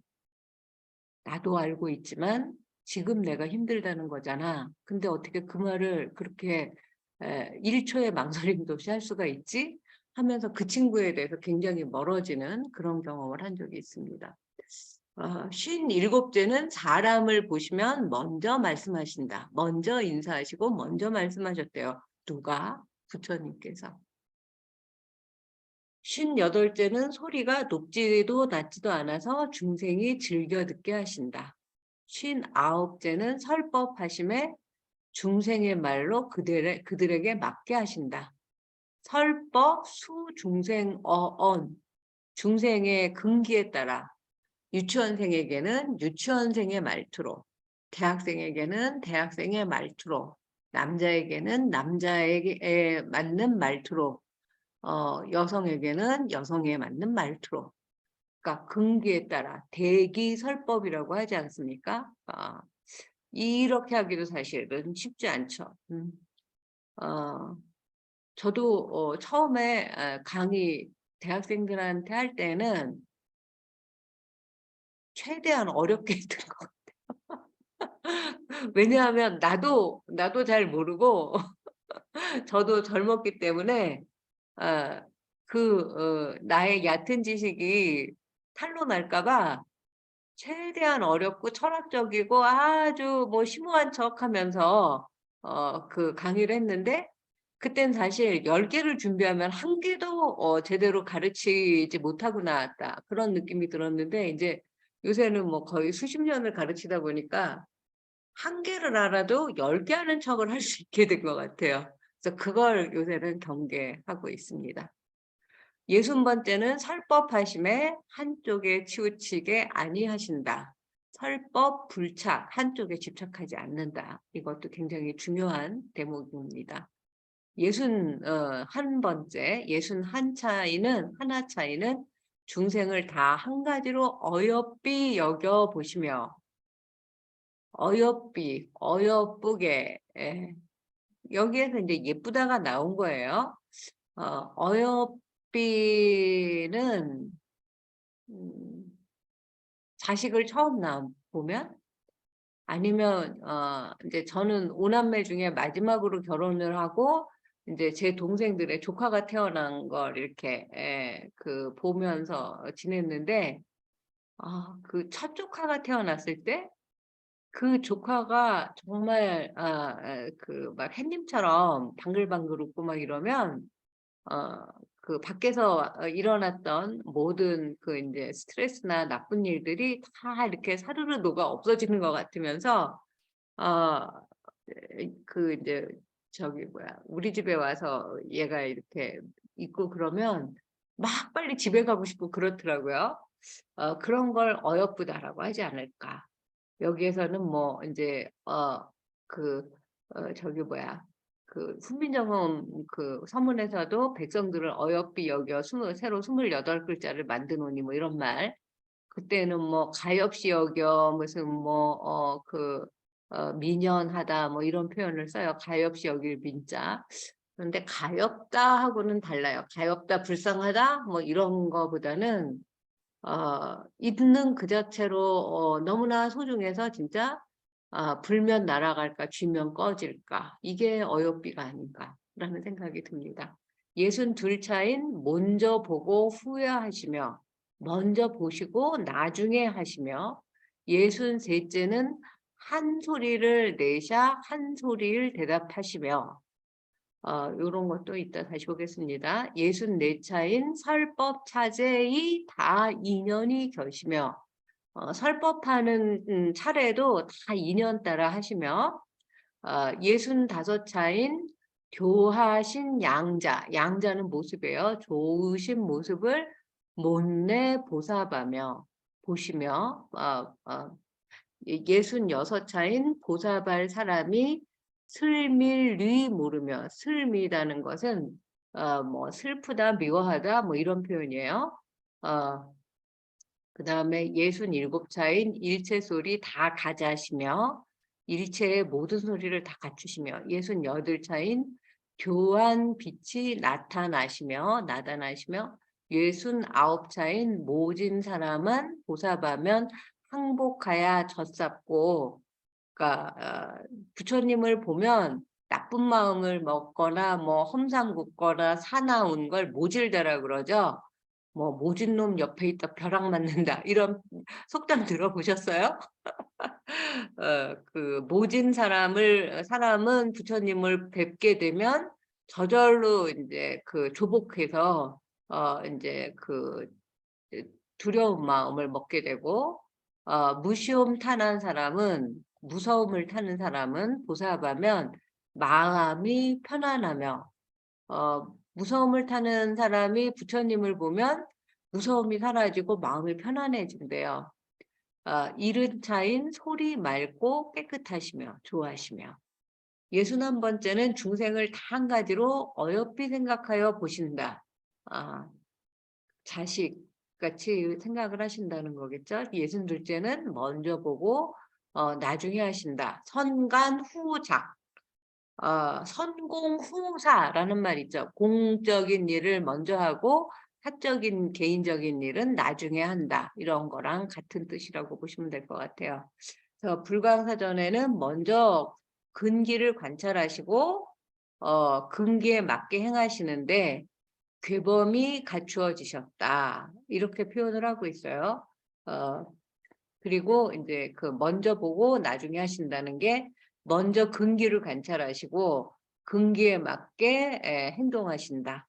나도 알고 있지만 지금 내가 힘들다는 거잖아. 근데 어떻게 그 말을 그렇게 1 초의 망설임도 없이 할 수가 있지?" 하면서 그 친구에 대해서 굉장히 멀어지는 그런 경험을 한 적이 있습니다. 57 째는 "사람을 보시면 먼저 말씀하신다." 먼저 인사하시고 먼저 말씀하셨대요. 누가? 부처님께서. 58 째는 "소리가 높지도 낮지도 않아서 중생이 즐겨 듣게 하신다." 59 째는 "설법하심에 중생의 말로 그들에게 맞게 하신다." 설법 수중생어언. 중생의 근기에 따라 유치원생에게는 유치원생의 말투로, 대학생에게는 대학생의 말투로, 남자에게는 남자에게 맞는 말투로, 여성에게는 여성에 맞는 말투로. 그러니까 근기에 따라 대기설법이라고 하지 않습니까? 이렇게 하기도 사실은 쉽지 않죠. 저도 처음에 강의 대학생들한테 할 때는 최대한 어렵게 했던 것 같아요. 왜냐하면 나도 잘 모르고 저도 젊었기 때문에 나의 얕은 지식이 탄로날까 봐 최대한 어렵고 철학적이고 아주 뭐 심오한 척하면서 그 강의를 했는데, 그땐 사실 10개를 준비하면 1개도 제대로 가르치지 못하고 나왔다, 그런 느낌이 들었는데, 이제 요새는 뭐 거의 수십 년을 가르치다 보니까 1개를 알아도 10개 하는 척을 할 수 있게 된 것 같아요. 그래서 그걸 요새는 경계하고 있습니다. 60번째는 설법하심에 한쪽에 치우치게 아니하신다. 설법 불착, 한쪽에 집착하지 않는다. 이것도 굉장히 중요한 대목입니다. 61번째, 61차이는, 하나 차이는 중생을 다 한 가지로 어여삐 여겨보시며, 어여쁘게, 여기에서 이제 예쁘다가 나온 거예요. 어여삐는 자식을 처음 보면, 아니면 이제 저는 5남매 중에 마지막으로 결혼을 하고 이제 제 동생들의 조카가 태어난 걸 이렇게 보면서 지냈는데, 그 첫 조카가 태어났을 때 그 조카가 정말 그 막 햇님처럼 방글방글 웃고 막 이러면 그 밖에서 일어났던 모든 그 이제 스트레스나 나쁜 일들이 다 이렇게 사르르 녹아 없어지는 것 같으면서 어 그 이제 저기 뭐야, 우리 집에 와서 얘가 이렇게 있고 그러면 막 빨리 집에 가고 싶고 그렇더라고요. 그런 걸 어여쁘다라고 하지 않을까. 여기에서는 뭐 인제 저기 뭐야, 그 훈민정음 그 서문에서도 백성들을 어여삐 여겨 새로 28글자를 만드노니 뭐 이런 말. 그때는 뭐 가엾이 여겨 무슨 뭐 미련하다 뭐 이런 표현을 써요. 가엾이 여길 민자. 그런데 가엾다 하고는 달라요. 가엾다, 불쌍하다 뭐 이런 거보다는 있는 그 자체로 너무나 소중해서 진짜 불면 날아갈까 쥐면 꺼질까, 이게 어여삐가 아닌가라는 생각이 듭니다. 62차인 먼저 보고 후회하시며, 먼저 보시고 나중에 하시며, 63째는 한 소리를 내샤 한 소리를 대답하시며, 요런 것도 이따 다시 보겠습니다. 64차인 설법 차제의 다 인연이 겨시며, 설법하는 차례도 다 인연 따라 하시며, 65차인 교하신 양자, 양자는 모습이에요. 좋으신 모습을 못내 보시며, 66차인 보사발 사람이 슬밀리 모르며, 슬미라는 것은 뭐 슬프다, 미워하다 뭐 이런 표현이에요. 그 다음에 67차인 일체 소리 다 가자시며, 일체의 모든 소리를 다 갖추시며, 68차인 교한 빛이 나타나시며, 69차인 모진 사람은 보사하면 항복하야 젖잡고, 그러니까 부처님을 보면 나쁜 마음을 먹거나 뭐 험상 궂거나 사나운 걸 모질다라 그러죠. 뭐 모진 놈 옆에 있다 벼락 맞는다, 이런 속담 들어보셨어요? 그 모진 사람은 부처님을 뵙게 되면 저절로 이제 그 조복해서 이제 그 두려운 마음을 먹게 되고, 무서움을 타는 사람은 보살하면 마음이 편안하며, 무서움을 타는 사람이 부처님을 보면 무서움이 사라지고 마음이 편안해진대요. 이른 차인 소리 맑고 깨끗하시며 좋아하시며 61번째는 중생을 다 한 가지로 어여삐 생각하여 보신다. 자식같이 생각을 하신다는 거겠죠. 62째는 먼저 보고 나중에 하신다. 선간후작. 선공후사라는 말 있죠. 공적인 일을 먼저 하고 사적인 개인적인 일은 나중에 한다. 이런 거랑 같은 뜻이라고 보시면 될 것 같아요. 그래서 불광사전에는 먼저 근기를 관찰하시고 근기에 맞게 행하시는데 괴범이 갖추어지셨다. 이렇게 표현을 하고 있어요. 그리고 이제 그 먼저 보고 나중에 하신다는 게 먼저 근기를 관찰하시고 근기에 맞게 행동하신다.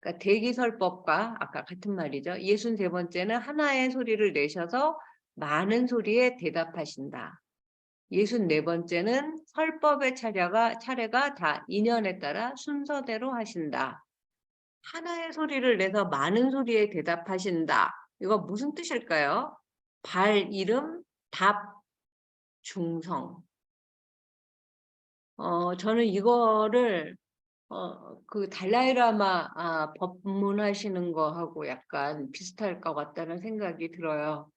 그러니까 대기설법과 아까 같은 말이죠. 63번째는 하나의 소리를 내셔서 많은 소리에 대답하신다. 64번째는 설법의 차례가 다 인연에 따라 순서대로 하신다. 하나의 소리를 내서 많은 소리에 대답하신다. 이거 무슨 뜻일까요? 발, 이름, 답, 중성. 저는 이거를 그 달라이라마 법문하시는 거하고 약간 비슷할 것 같다는 생각이 들어요.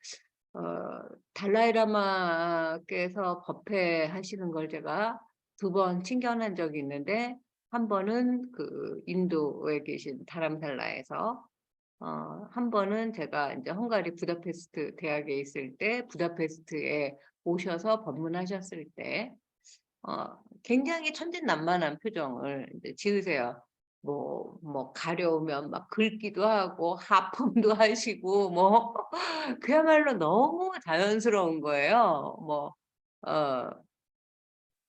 달라이라마께서 법회하시는 걸 제가 2번 친견한 적이 있는데 한 번은 그 인도에 계신 다람살라에서 한 번은 제가 이제 헝가리 부다페스트 대학에 있을 때 부다페스트에 오셔서 법문하셨을 때 굉장히 천진난만한 표정을 이제 지으세요. 뭐 가려우면 막 긁기도 하고 하품도 하시고 뭐 그야말로 너무 자연스러운 거예요.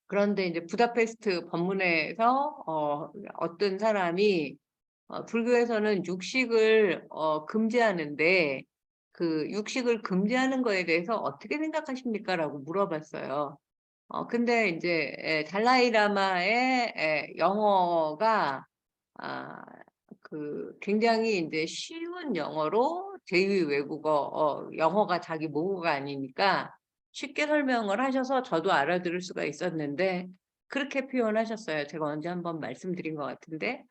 그런데 이제 부다페스트 법문회에서 어떤 사람이 불교에서는 육식을 금지하는데 그 육식을 금지하는 거에 대해서 어떻게 생각하십니까? 라고 물어봤어요. 근데 이제 달라이라마의 영어가 아, 그 굉장히 이제 쉬운 영어로 제2 외국어 영어가 자기 모국어가 아니니까 쉽게 설명을 하셔서 저도 알아들을 수가 있었는데 그렇게 표현하셨어요. 제가 언제 한번 말씀드린 것 같은데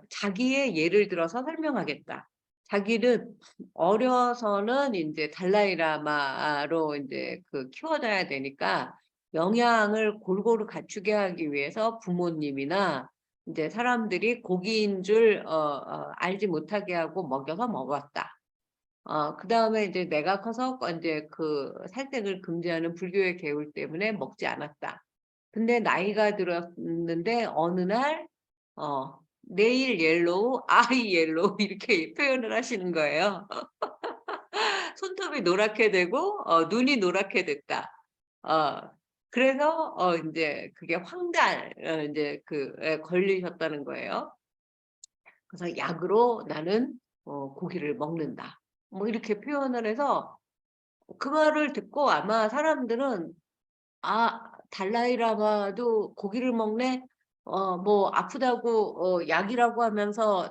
자기의 예를 들어서 설명하겠다. 자기는 어려서는 이제 달라이라마로 이제 그 키워져야 되니까 영양을 골고루 갖추게 하기 위해서 부모님이나 이제 사람들이 고기인 줄 알지 못하게 하고 먹여서 먹었다. 그 다음에 이제 내가 커서 이제 그 살생을 금지하는 불교의 계율 때문에 먹지 않았다. 근데 나이가 들었는데 어느 날 내일 옐로우, 아이 옐로우 이렇게 표현을 하시는 거예요. 손톱이 노랗게 되고 눈이 노랗게 됐다. 그래서 이제 그게 황달 이제 그에 걸리셨다는 거예요. 그래서 약으로 나는 고기를 먹는다. 뭐 이렇게 표현을 해서 그 말을 듣고 아마 사람들은 달라이라마도 고기를 먹네? 뭐 아프다고 약이라고 하면서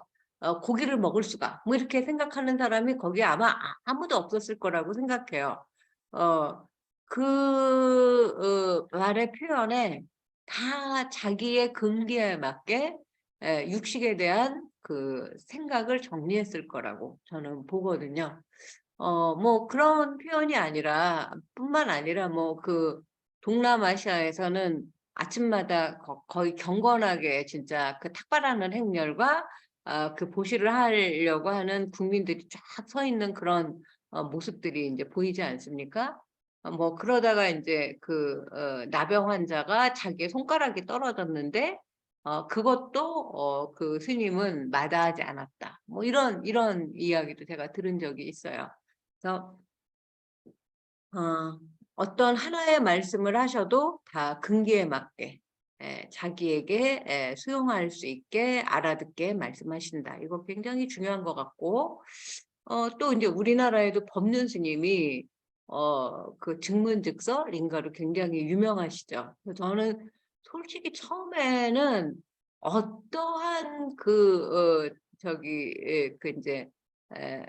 고기를 먹을 수가 뭐 이렇게 생각하는 사람이 거기에 아마 아무도 없었을 거라고 생각해요. 말의 표현에 다 자기의 근기에 맞게 육식에 대한 그 생각을 정리했을 거라고 저는 보거든요. 뭐 그런 표현이 아니라 뿐만 아니라 뭐 그 동남아시아에서는 아침마다 거의 경건하게 진짜 그 탁발하는 행렬과 그 보시를 하려고 하는 국민들이 쫙 서 있는 그런 모습들이 이제 보이지 않습니까? 뭐 그러다가 이제 그 나병 환자가 자기의 손가락이 떨어졌는데 그것도 그 스님은 마다하지 않았다. 뭐 이런 이야기도 제가 들은 적이 있어요. 그래서 어떤 하나의 말씀을 하셔도 다 근기에 맞게 자기에게 수용할 수 있게 알아듣게 말씀하신다. 이거 굉장히 중요한 것 같고 또 이제 우리나라에도 법륜 스님이 그 증문즉서 링가로 굉장히 유명하시죠. 저는 솔직히 처음에는 어떠한 저기 그 인제 에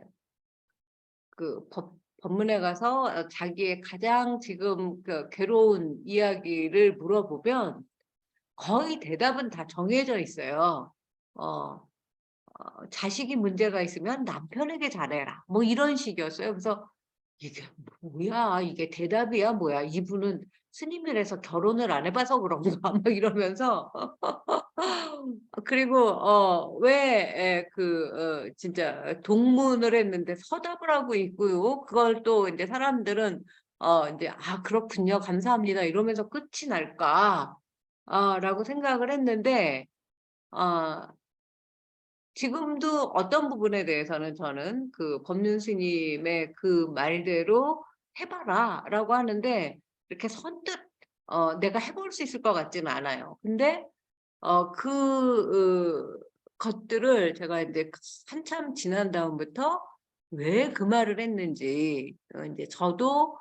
법문에 가서 자기의 가장 지금 괴로운 이야기를 물어보면 거의 대답은 다 정해져 있어요. 어 자식이 문제가 있으면 "남편에게 잘해라." 뭐 이런 식이었어요. 그래서 '이게 뭐야? 이게 대답이야 뭐야? 이분은 스님이라서 결혼을 안 해 봐서 그런가?' 막 이러면서 그리고 왜 진짜 동문을 했는데 서답을 하고 있고요. 그걸 또 인제 사람들은 인제 '아 그렇군요. 감사합니다.' 이러면서 끝이 날까 라고 생각을 했는데 어 지금도 어떤 부분에 대해서는 저는 그 법륜 스님의 그 말대로 "해 봐라."라고 하는데 이렇게 선뜻 내가 해볼 수 있을 것 같지는 않아요. 근데 것들을 제가 인제 한참 지난 다음부터 왜 그 말을 했는지 인제 저도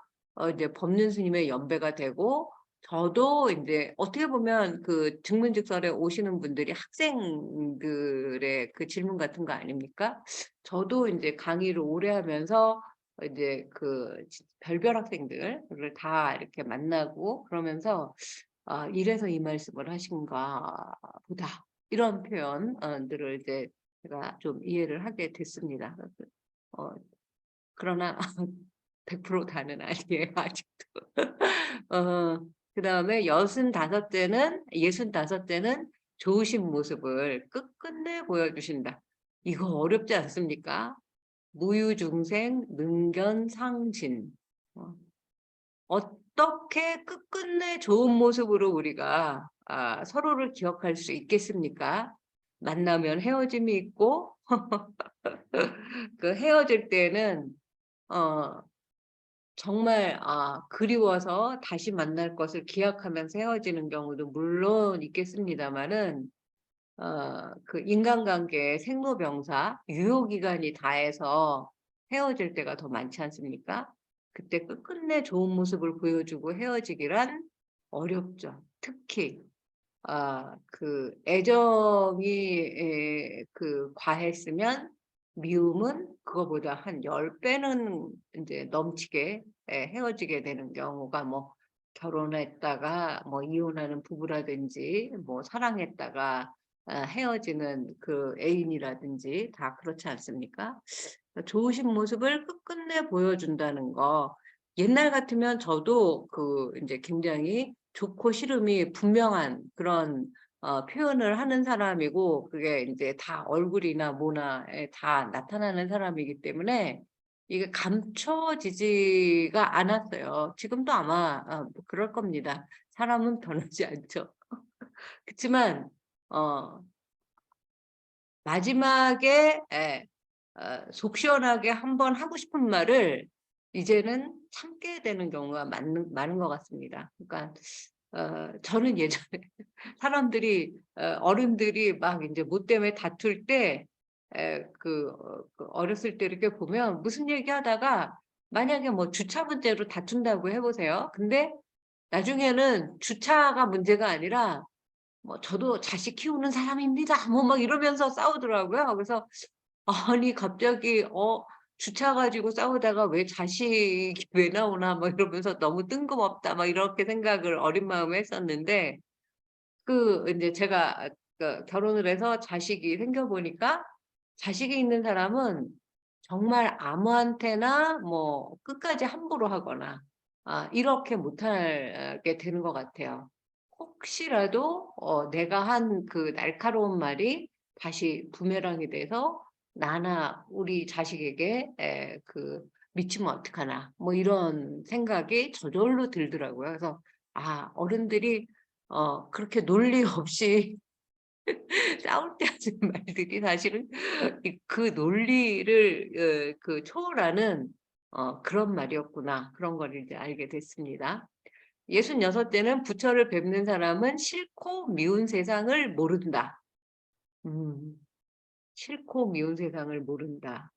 이제 법륜 스님의 연배가 되고 저도 인제 어떻게 보면 그 증문즉설에 오시는 분들이 학생들의 그 질문 같은 거 아닙니까? 저도 인제 강의를 오래 하면서 이제 별별 학생들을 다 이렇게 만나고 그러면서 '아 이래서 이 말씀을 하신가 보다.' 이런 표현 들을 이제 제가 좀 이해를 하게 됐습니다. 어 그러나 100% 다는 아니에요 아직도. 어 그다음에 65째는 65째는 좋으신 모습을 끝끝내 보여주신다. 이거 어렵지 않습니까? 무유중생 능견상진. 어 어떻게 끝끝내 좋은 모습으로 우리가 서로를 기억할 수 있겠습니까? 만나면 헤어짐이 있고 그 헤어질 때는 어 정말 그리워서 다시 만날 것을 기약하면서 헤어지는 경우도 물론 있겠습니다마는 그 인간관계의 생로병사 유효기간이 다해서 헤어질 때가 더 많지 않습니까? 그때 끝끝내 좋은 모습을 보여주고 헤어지기란 어렵죠. 특히 애정이 과했으면 미움은 그거보다 한 10 배는 인제 넘치게 헤어지게 되는 경우가 뭐 결혼했다가 뭐 이혼하는 부부라든지 뭐 사랑했다가 헤어지는 그 애인이라든지 다 그렇지 않습니까? 좋으신 모습을 끝끝내 보여준다는 거. 옛날 같으면 저도 인제 굉장히 좋고 싫음이 분명한 그런 표현을 하는 사람이고 그게 인제 다 얼굴이나 뭐나에 다 나타나는 사람이기 때문에 이게 감춰지지가 않았어요. 지금도 아마 뭐 그럴 겁니다. 사람은 변하지 않죠. 그치만 어 마지막에 속 시원하게 한번 하고 싶은 말을 이제는 참게 되는 경우가 많은 것 같습니다. 그러니까 저는 예전에 사람들이 어른들이 막 인제 뭐 때문에 다툴 때 어렸을 때 이렇게 보면 무슨 얘기하다가 만약에 뭐 주차 문제로 다툰다고 해 보세요. 근데 나중에는 주차가 문제가 아니라 뭐 "저도 자식 키우는 사람입니다." 뭐 막 이러면서 싸우더라고요. 그래서 아니 갑자기 주차 가지고 싸우다가 '왜 자식이 왜 나오나.' 막 이러면서 '너무 뜬금없다.' 막 이렇게 생각을 어린 마음에 했었는데 인제 제가 결혼을 해서 자식이 생겨 보니까 자식이 있는 사람은 정말 아무한테나 뭐 끝까지 함부로 하거나 이렇게 못하게 되는 것 같아요. 혹시라도 내가 한 그 날카로운 말이 다시 부메랑이 돼서 나나 우리 자식에게 미치면 어떡하나 뭐 이런 생각이 저절로 들더라고요. 그래서 어른들이 그렇게 논리 없이 싸울 때 하는 말들이 사실은 그 논리를 초월하는 그런 말이었구나. 그런 걸 이제 알게 됐습니다. 66 째는 부처를 뵙는 사람은 싫고 미운 세상을 모른다. 음. 싫고 미운 세상을 모른다.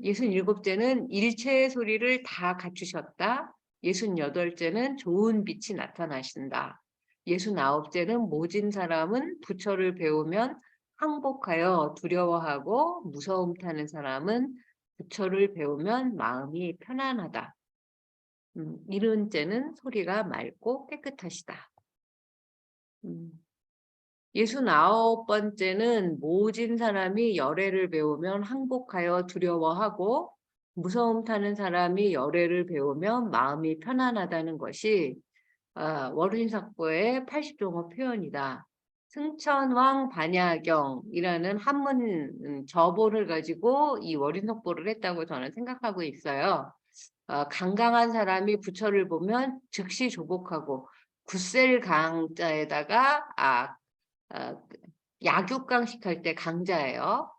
67 째는 일체의 소리를 다 갖추셨다. 68 째는 좋은 빛이 나타나신다. 69제는 모진 사람은 부처를 배우면 항복하여 두려워하고 무서움 타는 사람은 부처를 배우면 마음이 편안하다. 70제는 소리가 맑고 깨끗하시다. 69번째는 모진 사람이 열애를 배우면 항복하여 두려워하고 무서움 타는 사람이 열애를 배우면 마음이 편안하다는 것이 월인석보의 80종어 표현이다. 승천왕 반야경이라는 한문 저보를 가지고 이 월인석보를 했다고 저는 생각하고 있어요. 강강한 사람이 부처를 보면 즉시 조복하고 굳셀 강자에다가 약육강식 할 때 강자예요.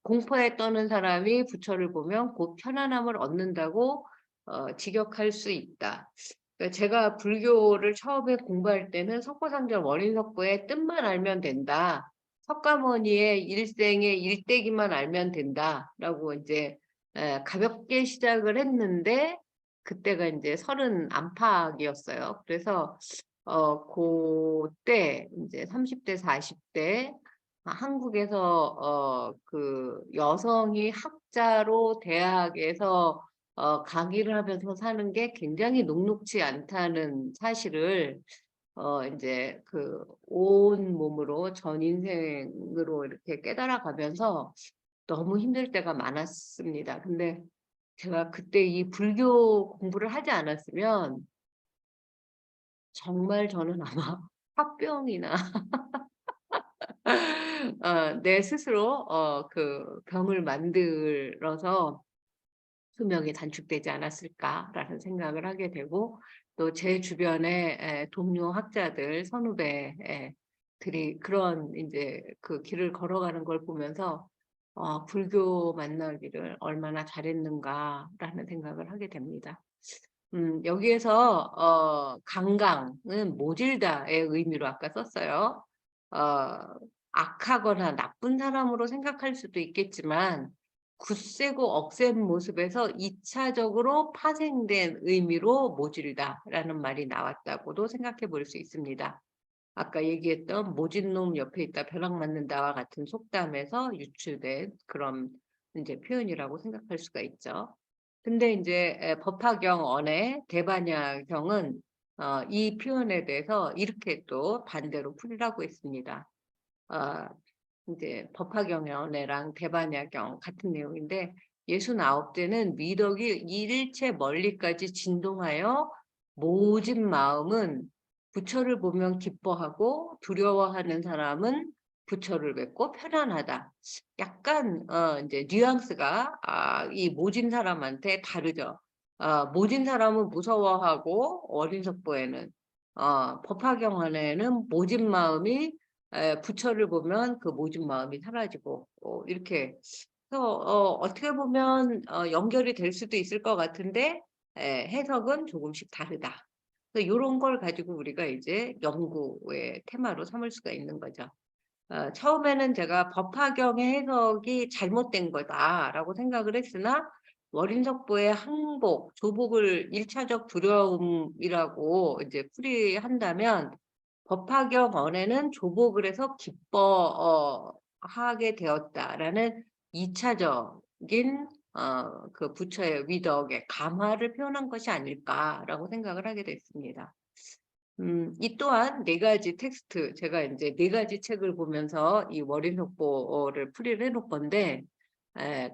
공포에 떠는 사람이 부처를 보면 곧 편안함을 얻는다고 직역할 수 있다. 그러니까 제가 불교를 처음에 공부할 때는 석고상전 월인석보의 뜻만 알면 된다. 석가모니의 일생의 일대기만 알면 된다라고 이제 가볍게 시작을 했는데 그때가 이제 30 안팎이었어요. 그래서 그때 이제 30대 40대 한국에서 그 여성이 학자로 대학에서 강의를 하면서 사는 게 굉장히 녹록지 않다는 사실을 이제 그 온 몸으로 전 인생으로 이렇게 깨달아가면서 너무 힘들 때가 많았습니다. 근데 제가 그때 이 불교 공부를 하지 않았으면 정말 저는 아마 화병이나 내 스스로 그 병을 만들어서 수명이 단축되지 않았을까라는 생각을 하게 되고 또 제 주변의 동료 학자들 선후배들이 그런 이제 그 길을 걸어가는 걸 보면서 불교 만나기를 얼마나 잘했는가라는 생각을 하게 됩니다. 여기에서 강강은 모질다의 의미로 아까 썼어요. 악하거나 나쁜 사람으로 생각할 수도 있겠지만 굳세고 억센 모습에서 2차적으로 파생된 의미로 모질다라는 말이 나왔다고도 생각해 볼 수 있습니다. 아까 얘기했던 모진 놈 옆에 있다 벼락 맞는다와 같은 속담에서 유출된 그런 이제 표현이라고 생각할 수가 있죠. 근데 이제 법화경 언의 대반야경은 이 표현에 대해서 이렇게 또 반대로 풀이라고 했습니다. 이제 법화경연애랑 대반야경 같은 내용인데 69제는 미덕이 일체 멀리까지 진동하여 모진 마음은 부처를 보면 기뻐하고 두려워하는 사람은 부처를 뵙고 편안하다. 약간 이제 뉘앙스가 이 모진 사람한테 다르죠. 모진 사람은 무서워하고 어린석보에는 법화경연애는 모진 마음이 부처를 보면 그 모진 마음이 사라지고 이렇게 해서 어떻게 보면 연결이 될 수도 있을 것 같은데 해석은 조금씩 다르다. 이런 걸 가지고 우리가 이제 연구의 테마로 삼을 수가 있는 거죠. 처음에는 제가 법화경의 해석이 잘못된 거다라고 생각을 했으나 월인석보의 항복, 조복을 1차적 두려움이라고 이제 풀이한다면 법화경 언에는 조복을 해서 기뻐하게 되었다라는 2차적인 그 부처의 위덕의 감화를 표현한 것이 아닐까라고 생각을 하게 됐습니다. 이 또한 4가지 텍스트, 제가 이제 4가지 책을 보면서 이 월인석보를 풀이를 해놓을 건데,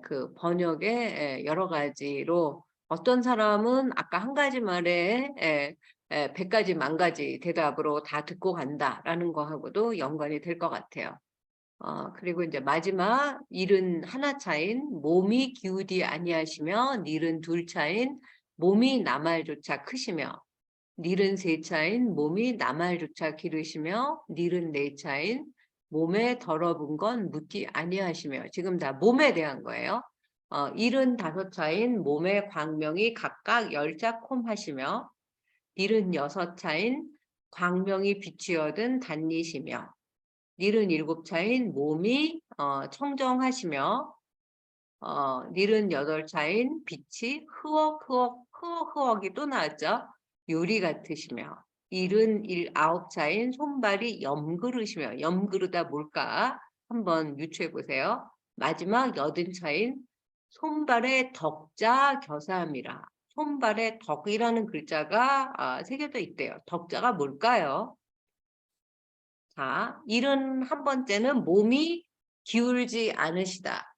그 번역에 여러 가지로 어떤 사람은 아까 한 가지 말에 100가지, 10,000가지 대답으로 다 듣고 간다라는 거하고도 연관이 될 것 같아요. 그리고 이제 마지막 71차인 몸이 기우디 아니하시며 72차인 몸이 나말조차 크시며 73차인 몸이 나말조차 기르시며 74차인 몸에 더러운 건 묻지 아니하시며 지금 다 몸에 대한 거예요. 75차인 몸의 광명이 각각 10자콤 하시며 76차인 광명이 빛이 얻은 단니시며 77차인 몸이 청정하시며 78차인 빛이 흐억흐억이 또 나왔죠. 유리 같으시며 일흔아홉 차인 손발이 염그릇이며 염그르다 뭘까? 한번 유추해 보세요. 마지막 여든 차인 손발에 덕자 겨사함이라. 손발에 덕이라는 글자가 새겨져 있대요. 덕자가 뭘까요? 자, 71번째는 몸이 기울지 않으시다.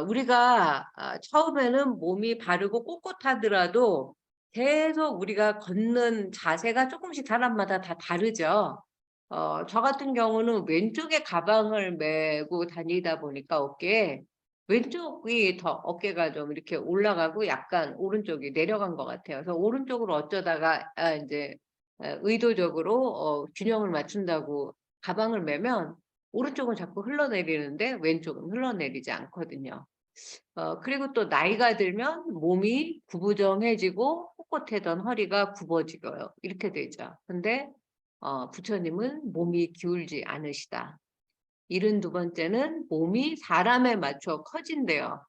우리가 처음에는 몸이 바르고 꼿꼿하더라도 계속 우리가 걷는 자세가 조금씩 사람마다 다 다르죠. 저 같은 경우는 왼쪽에 가방을 메고 다니다 보니까 어깨에 왼쪽이 더 어깨가 좀 이렇게 올라가고 약간 오른쪽이 내려간 것 같아요. 그래서 오른쪽으로 어쩌다가 이제 의도적으로 균형을 맞춘다고 가방을 메면 오른쪽은 자꾸 흘러내리는데 왼쪽은 흘러내리지 않거든요. 그리고 또 나이가 들면 몸이 구부정해지고 꼿꼿하던 허리가 굽어지고요. 이렇게 되죠. 근데 부처님은 몸이 기울지 않으시다. 72번째는 몸이 사람에 맞춰 커진대요.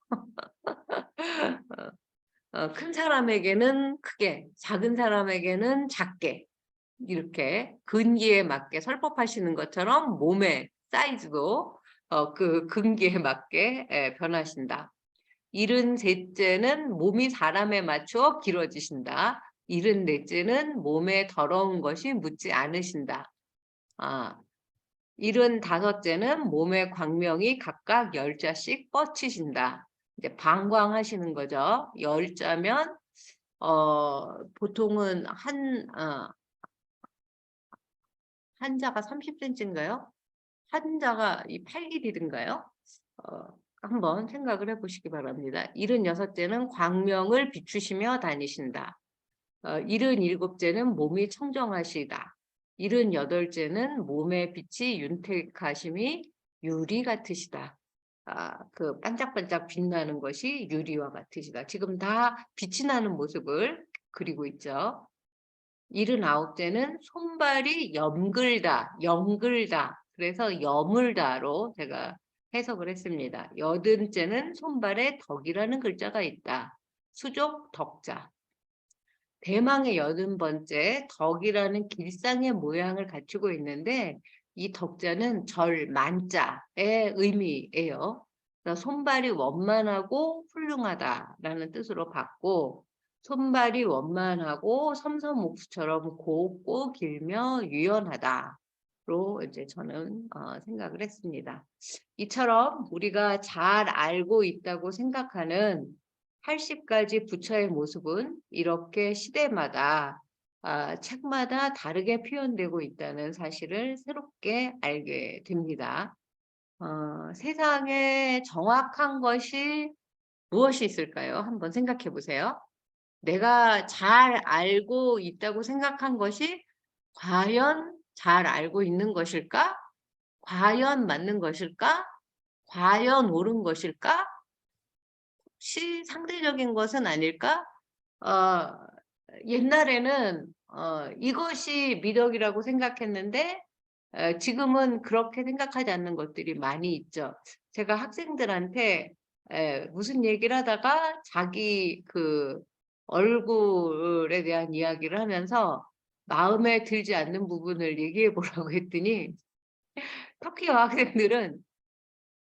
큰 사람에게는 크게, 작은 사람에게는 작게 이렇게 근기에 맞게 설법하시는 것처럼 몸의 사이즈도 그 근기에 맞게 변하신다. 73째는 몸이 사람에 맞추어 길어지신다. 74째는 몸에 더러운 것이 묻지 않으신다. 75째는 몸의 광명이 각각 10자씩 뻗치신다. 이제 방광하시는 거죠. 10자면 보통은 한자가 30cm인가요? 한자가 이 8길이든가요? 한번 생각을 해보시기 바랍니다. 76째는 광명을 비추시며 다니신다. 77째는 몸이 청정하시다. 78째는 몸의 빛이 윤택하심이 유리 같으시다. 그 반짝반짝 빛나는 것이 유리와 같으시다. 지금 다 빛이 나는 모습을 그리고 있죠. 79째는 손발이 염글다, 영글다. 그래서 여물다로 제가 해석을 했습니다. 80째는 손발에 덕이라는 글자가 있다. 수족 덕자. 대망의 80번째 덕이라는 길상의 모양을 갖추고 있는데 이 덕자는 절, 만자의 의미예요. 손발이 원만하고 훌륭하다라는 뜻으로 봤고 손발이 원만하고 섬섬옥수처럼 곱고 길며 유연하다로 이제 저는 생각을 했습니다. 이처럼 우리가 잘 알고 있다고 생각하는 80가지 부처의 모습은 이렇게 시대마다 책마다 다르게 표현되고 있다는 사실을 새롭게 알게 됩니다. 세상에 정확한 것이 무엇이 있을까요? 한번 생각해 보세요. 내가 잘 알고 있다고 생각한 것이 과연 잘 알고 있는 것일까? 과연 맞는 것일까? 과연 옳은 것일까? 혹시 상대적인 것은 아닐까? 어, 옛날에는 이것이 미덕이라고 생각했는데 지금은 그렇게 생각하지 않는 것들이 많이 있죠. 제가 학생들한테 무슨 얘기를 하다가 자기 그 얼굴에 대한 이야기를 하면서 마음에 들지 않는 부분을 얘기해 보라고 했더니 터키 여학생들은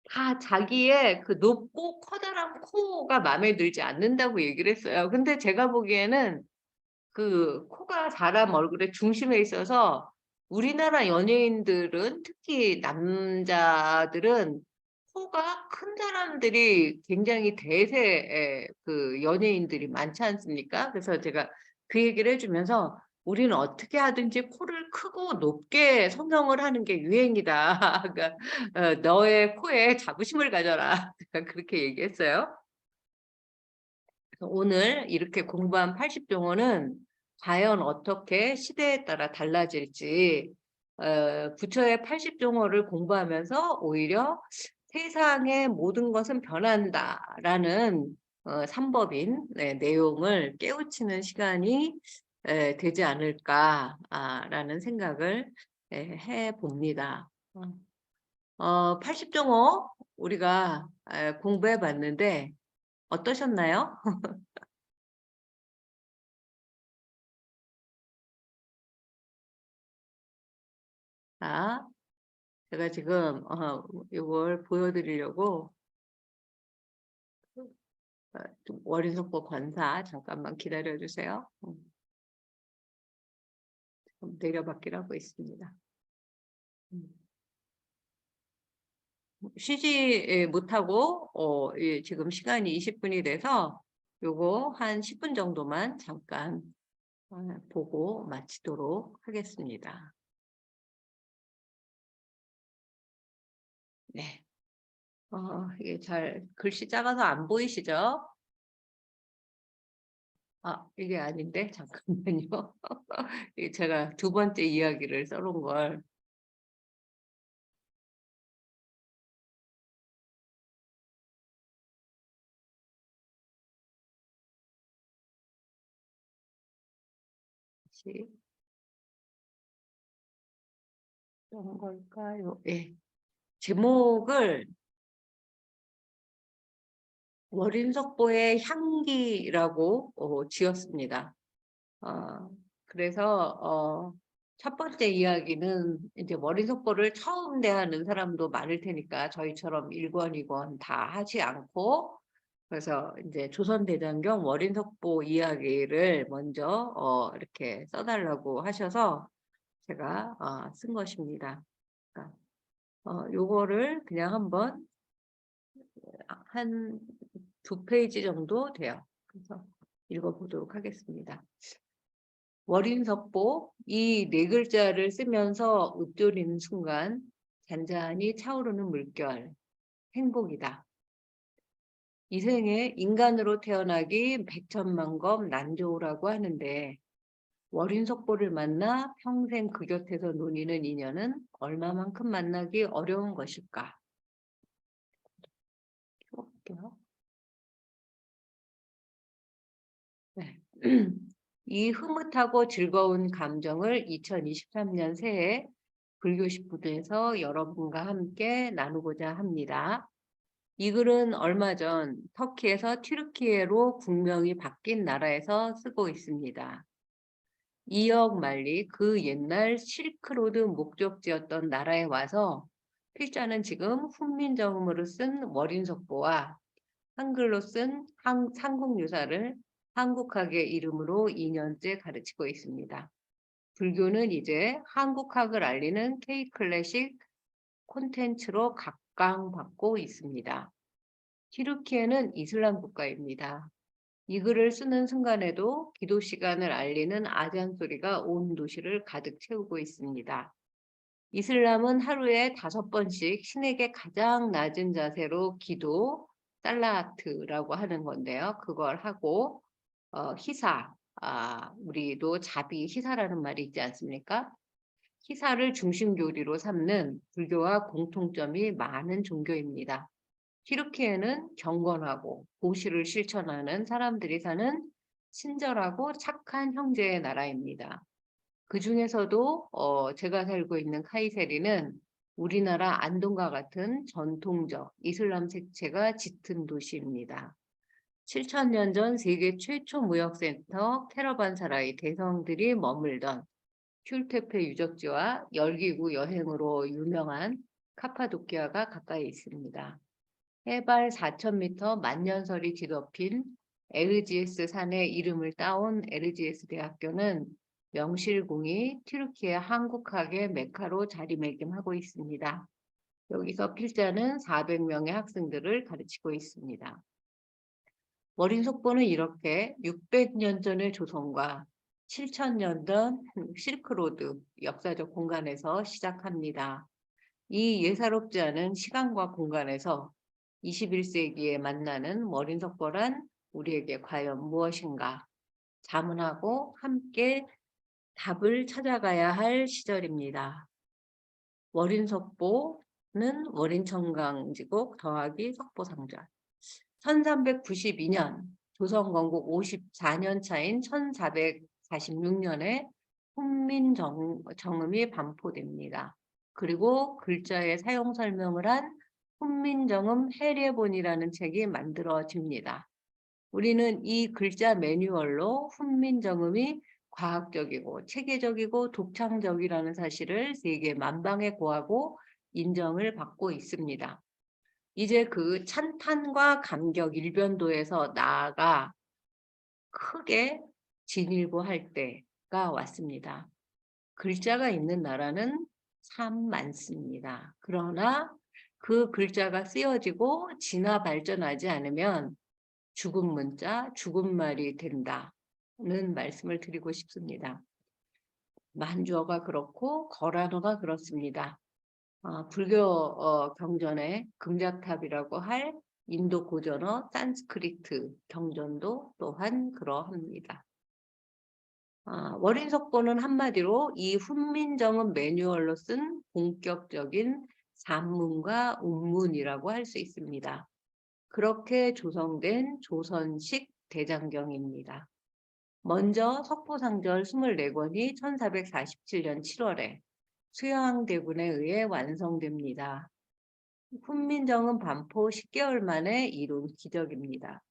다 자기의 그 높고 커다란 코가 마음에 들지 않는다고 얘기를 했어요. 근데 제가 보기에는 그 코가 사람 얼굴의 중심에 있어서 우리나라 연예인들은 특히 남자들은 코가 큰 사람들이 굉장히 대세의 그 연예인들이 많지 않습니까? 그래서 제가 그 얘기를 해주면서 우리는 어떻게 하든지 코를 크고 높게 성형을 하는 게 유행이다. 그러니까 너의 코에 자부심을 가져라. 제가 그렇게 얘기했어요. 오늘 이렇게 공부한 80종어는 과연 어떻게 시대에 따라 달라질지 부처의 80종어를 공부하면서 오히려 세상의 모든 것은 변한다라는 삼법인 내용을 깨우치는 시간이 되지 않을까라는 생각을 해봅니다. 80종어 우리가 공부해 봤는데 어떠셨나요? 자, 제가 지금 이걸 보여드리려고 좀 월인석보 권사 잠깐만 기다려주세요. 좀 내려받기를 하고 있습니다. 쉬지 못하고 지금 시간이 20분이 돼서 요거 한 10분 정도만 잠깐 보고 마치도록 하겠습니다. 네. 이게 잘 글씨 작아서 안 보이시죠? 이게 아닌데 잠깐만요. 이게 제가 두 번째 이야기를 써놓은 걸. 다시 어떤 걸까요? 예. 제목을 월인석보의 향기라고 지었습니다. 그래서 첫 번째 이야기는 이제 월인석보를 처음 대하는 사람도 많을 테니까 저희처럼 1권, 2권 다 하지 않고, 그래서 이제 조선대장경 월인석보 이야기를 먼저 이렇게 써달라고 하셔서 제가 쓴 것입니다. 그러니까 요거를 그냥 한번 한 2페이지 정도 돼요. 그래서 읽어보도록 하겠습니다. 월인석보, 이 네 글자를 쓰면서 읊조리는 순간 잔잔히 차오르는 물결, 행복이다. 이 생에 인간으로 태어나기 백천만검 난조라고 하는데 월인석보를 만나 평생 그 곁에서 논의는 인연은 얼마만큼 만나기 어려운 것일까? 볼게요. 네. 이 흐뭇하고 즐거운 감정을 2023년 새해 불교식부도에서 여러분과 함께 나누고자 합니다. 이 글은 얼마 전 터키에서 튀르키예로 국명이 바뀐 나라에서 쓰고 있습니다. 이역 만리 그 옛날 실크로드 목적지였던 나라에 와서 필자는 지금 훈민정음으로 쓴 월인석보와 한글로 쓴 삼국유사를 한국학의 이름으로 2년째 가르치고 있습니다. 불교는 이제 한국학을 알리는 K-클래식 콘텐츠로 각광받고 있습니다. 튀르키예는 이슬람 국가입니다. 이 글을 쓰는 순간에도 기도 시간을 알리는 아잔 소리가 온 도시를 가득 채우고 있습니다. 이슬람은 하루에 5번씩 신에게 가장 낮은 자세로 기도, 살라트라고 하는 건데요. 그걸 하고 희사, 우리도 자비, 희사라는 말이 있지 않습니까? 희사를 중심교리로 삼는 불교와 공통점이 많은 종교입니다. 튀르키예는 경건하고 보시를 실천하는 사람들이 사는 친절하고 착한 형제의 나라입니다. 그 중에서도 제가 살고 있는 카이세리는 우리나라 안동과 같은 전통적 이슬람 색채가 짙은 도시입니다. 7,000년 전 세계 최초 무역센터 캐러반사라이 대성들이 머물던 큐르테페 유적지와 열기구 여행으로 유명한 카파도키아가 가까이 있습니다. 해발 4,000m 만년설이 뒤덮인 에르지에스 산의 이름을 따온 에르지에스 대학교는 명실공히 튀르키예 한국학의 메카로 자리매김하고 있습니다. 여기서 필자는 400명의 학생들을 가르치고 있습니다. 월인석보는 이렇게 600년 전의 조선과 7,000년 전 실크로드 역사적 공간에서 시작합니다. 이 예사롭지 않은 시간과 공간에서 21세기에 만나는 월인석보란 우리에게 과연 무엇인가 자문하고 함께 답을 찾아가야 할 시절입니다. 월인석보는 월인청강지국 더하기 석보상전 1392년 조선 건국 54년 차인 1446년에 훈민정음이 반포됩니다. 그리고 글자의 사용 설명을 한 훈민정음 해례본이라는 책이 만들어집니다. 우리는 이 글자 매뉴얼로 훈민정음이 과학적이고 체계적이고 독창적이라는 사실을 세계 만방에 고하고 인정을 받고 있습니다. 이제 그 찬탄과 감격 일변도에서 나아가 크게 진일보할 때가 왔습니다. 글자가 있는 나라는 참 많습니다. 그러나 그 글자가 쓰여지고 진화 발전하지 않으면 죽은 문자, 죽은 말이 된다는 말씀을 드리고 싶습니다. 만주어가 그렇고 거란어가 그렇습니다. 불교 경전의 금자탑이라고 할 인도 고전어 산스크리트 경전도 또한 그러합니다. 월인석보는 한마디로 이 훈민정음 매뉴얼로 쓴 본격적인 산문과 운문이라고 할 수 있습니다. 그렇게 조성된 조선식 대장경입니다. 먼저 석보상절 24권이 1447년 7월에 수양대군에 의해 완성됩니다. 훈민정음 반포 10개월 만에 이룬 기적입니다.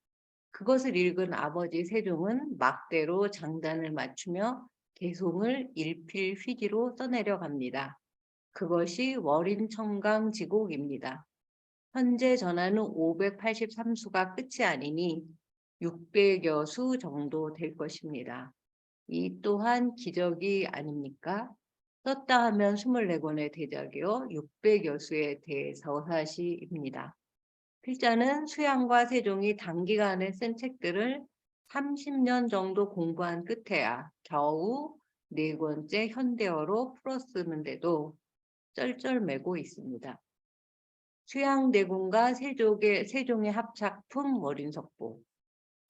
그것을 읽은 아버지 세종은 막대로 장단을 맞추며 개송을 일필휘지로 써내려 갑니다. 그것이 월인청강지곡입니다. 현재 전하는 583수가 끝이 아니니 600여 수 정도 될 것입니다. 이 또한 기적이 아닙니까? 썼다 하면 24권의 대작이요 600여 수의 대서사시입니다. 필자는 수양과 세종이 단기간에 쓴 책들을 30년 정도 공부한 끝에야 겨우 4권째 현대어로 풀어쓰는데도 쩔쩔매고 있습니다. 수양대군과 세종의 합작품 월인석보.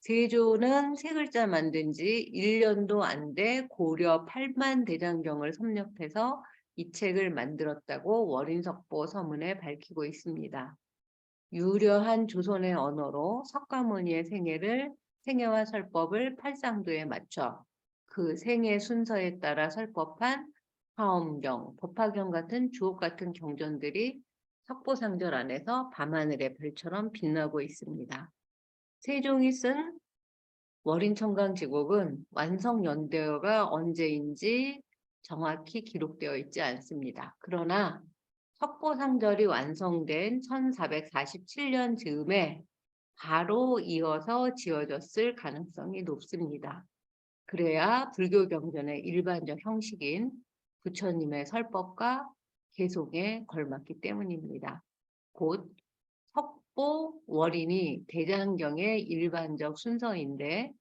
세조는 세 글자 만든 지 1년도 안 돼 고려 8만 대장경을 섭렵해서 이 책을 만들었다고 월인석보 서문에 밝히고 있습니다. 유려한 조선의 언어로 석가모니의 생애와 설법을 팔상도에 맞춰 그 생애 순서에 따라 설법한 화엄경, 법화경 같은 주옥 같은 경전들이 석보상절 안에서 밤하늘의 별처럼 빛나고 있습니다. 세종이 쓴 월인청강지곡은 완성 연도가 언제인지 정확히 기록되어 있지 않습니다. 그러나 석보상절이 완성된 1447년 즈음에 바로 이어서 지어졌을 가능성이 높습니다. 그래야 불교 경전의 일반적 형식인 부처님의 설법과 개송에 걸맞기 때문입니다. 곧 석보 월인이 대장경의 일반적 순서인데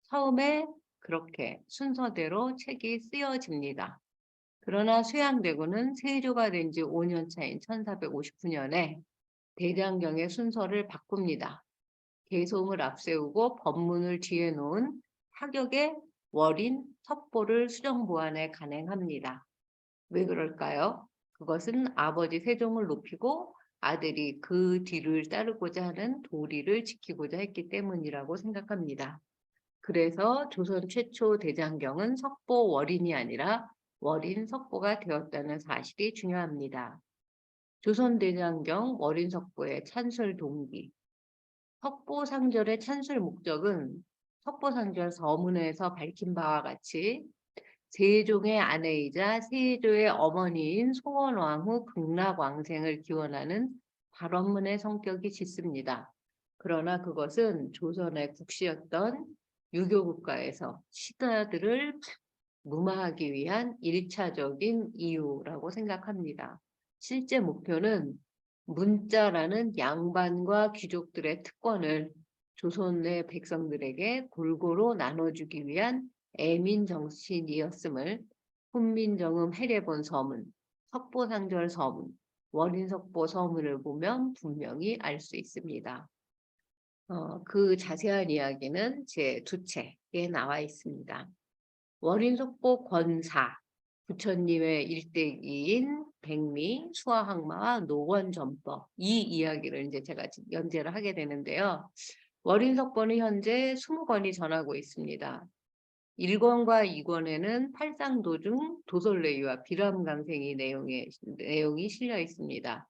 처음에 그렇게 순서대로 책이 쓰여집니다. 그러나 수양대군은 세조가 된 지 5년 차인 1459년에 대장경의 순서를 바꿉니다. 개송을 앞세우고 법문을 뒤에 놓은 타격의 월인 석보를 수정 보완에 간행합니다. 왜 그럴까요? 그것은 아버지 세종을 높이고 아들이 그 뒤를 따르고자 하는 도리를 지키고자 했기 때문이라고 생각합니다. 그래서 조선 최초 대장경은 석보 월인이 아니라 월인 석보가 되었다는 사실이 중요합니다. 조선 대장경 월인 석보의 찬술 동기. 석보상절의 찬술 목적은 석보상절 서문에서 밝힌 바와 같이 세종의 아내이자 세조의 어머니인 소원왕후 극락왕생을 기원하는 발언문의 성격이 짙습니다. 그러나 그것은 조선의 국시였던 유교국가에서 시다들을 무마하기 위한 1차적인 이유라고 생각합니다. 실제 목표는 문자라는 양반과 귀족들의 특권을 조선의 백성들에게 골고루 나눠주기 위한 애민 정신이었음을 훈민정음 해례본 서문, 석보상절 서문, 월인석보 서문을 보면 분명히 알 수 있습니다. 그 자세한 이야기는 제 2책에 나와 있습니다. 월인석보 권사, 부처님의 일대기인 백미, 수화항마와 노원전법 이 이야기를 이제 제가 연재를 하게 되는데요. 월인석보는 현재 20권이 전하고 있습니다. 1권과 2권에는 팔상도중 도솔레이와 비람강생이 내용이 실려 있습니다.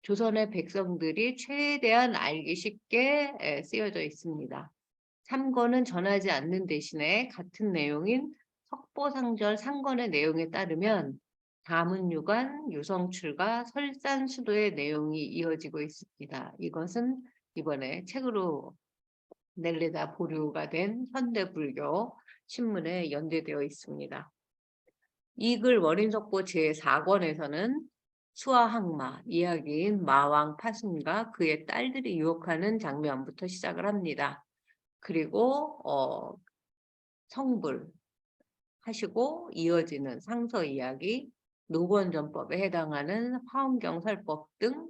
조선의 백성들이 최대한 알기 쉽게 쓰여져 있습니다. 3권은 전하지 않는 대신에 같은 내용인 석보상절 상건의 내용에 따르면 다문유관, 유성출가, 설산수도의 내용이 이어지고 있습니다. 이것은 이번에 책으로 낼래다 보류가 된 현대불교 신문에 연재되어 있습니다. 이 글 월인석보 제4권에서는 수아항마 이야기인 마왕 파순과 그의 딸들이 유혹하는 장면부터 시작을 합니다. 그리고 성불 하시고 이어지는 상서 이야기, 노건전법에 해당하는 화엄경살법 등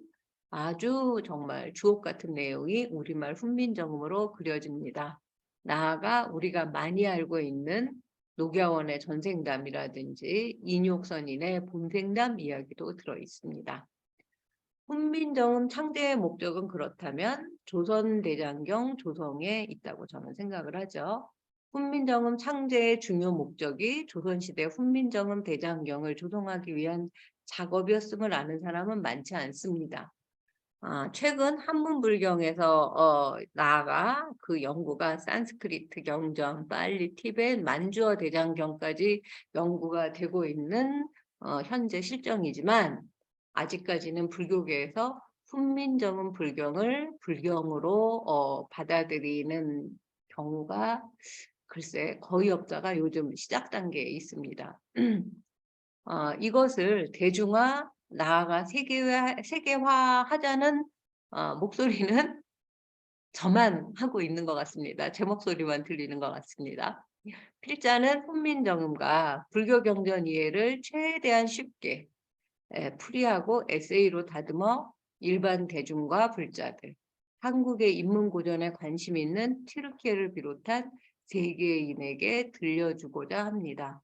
아주 정말 주옥 같은 내용이 우리말 훈민정음으로 그려집니다. 나아가 우리가 많이 알고 있는 녹야원의 전생담이라든지 인욕선인의 본생담 이야기도 들어 있습니다. 훈민정음 창제의 목적은 그렇다면 조선대장경 조성에 있다고 저는 생각을 하죠. 훈민정음 창제의 중요 목적이 조선시대 훈민정음 대장경을 조성하기 위한 작업이었음을 아는 사람은 많지 않습니다. 최근 한문불경에서 나아가 그 연구가 산스크리트 경전, 빨리, 티벳, 만주어 대장경까지 연구가 되고 있는 현재 실정이지만 아직까지는 불교계에서 훈민정음 불경을 불경으로 받아들이는 경우가 글쎄 거의 없다가 요즘 시작 단계에 있습니다. 이것을 대중화 나아가 세계화하자는 목소리는 저만 하고 있는 것 같습니다. 제 목소리만 들리는 것 같습니다. 필자는 훈민정음과 불교 경전 이해를 최대한 쉽게 풀이하고 에세이로 다듬어 일반 대중과 불자들, 한국의 인문고전에 관심 있는 튀르키예를 비롯한 세계인에게 들려주고자 합니다.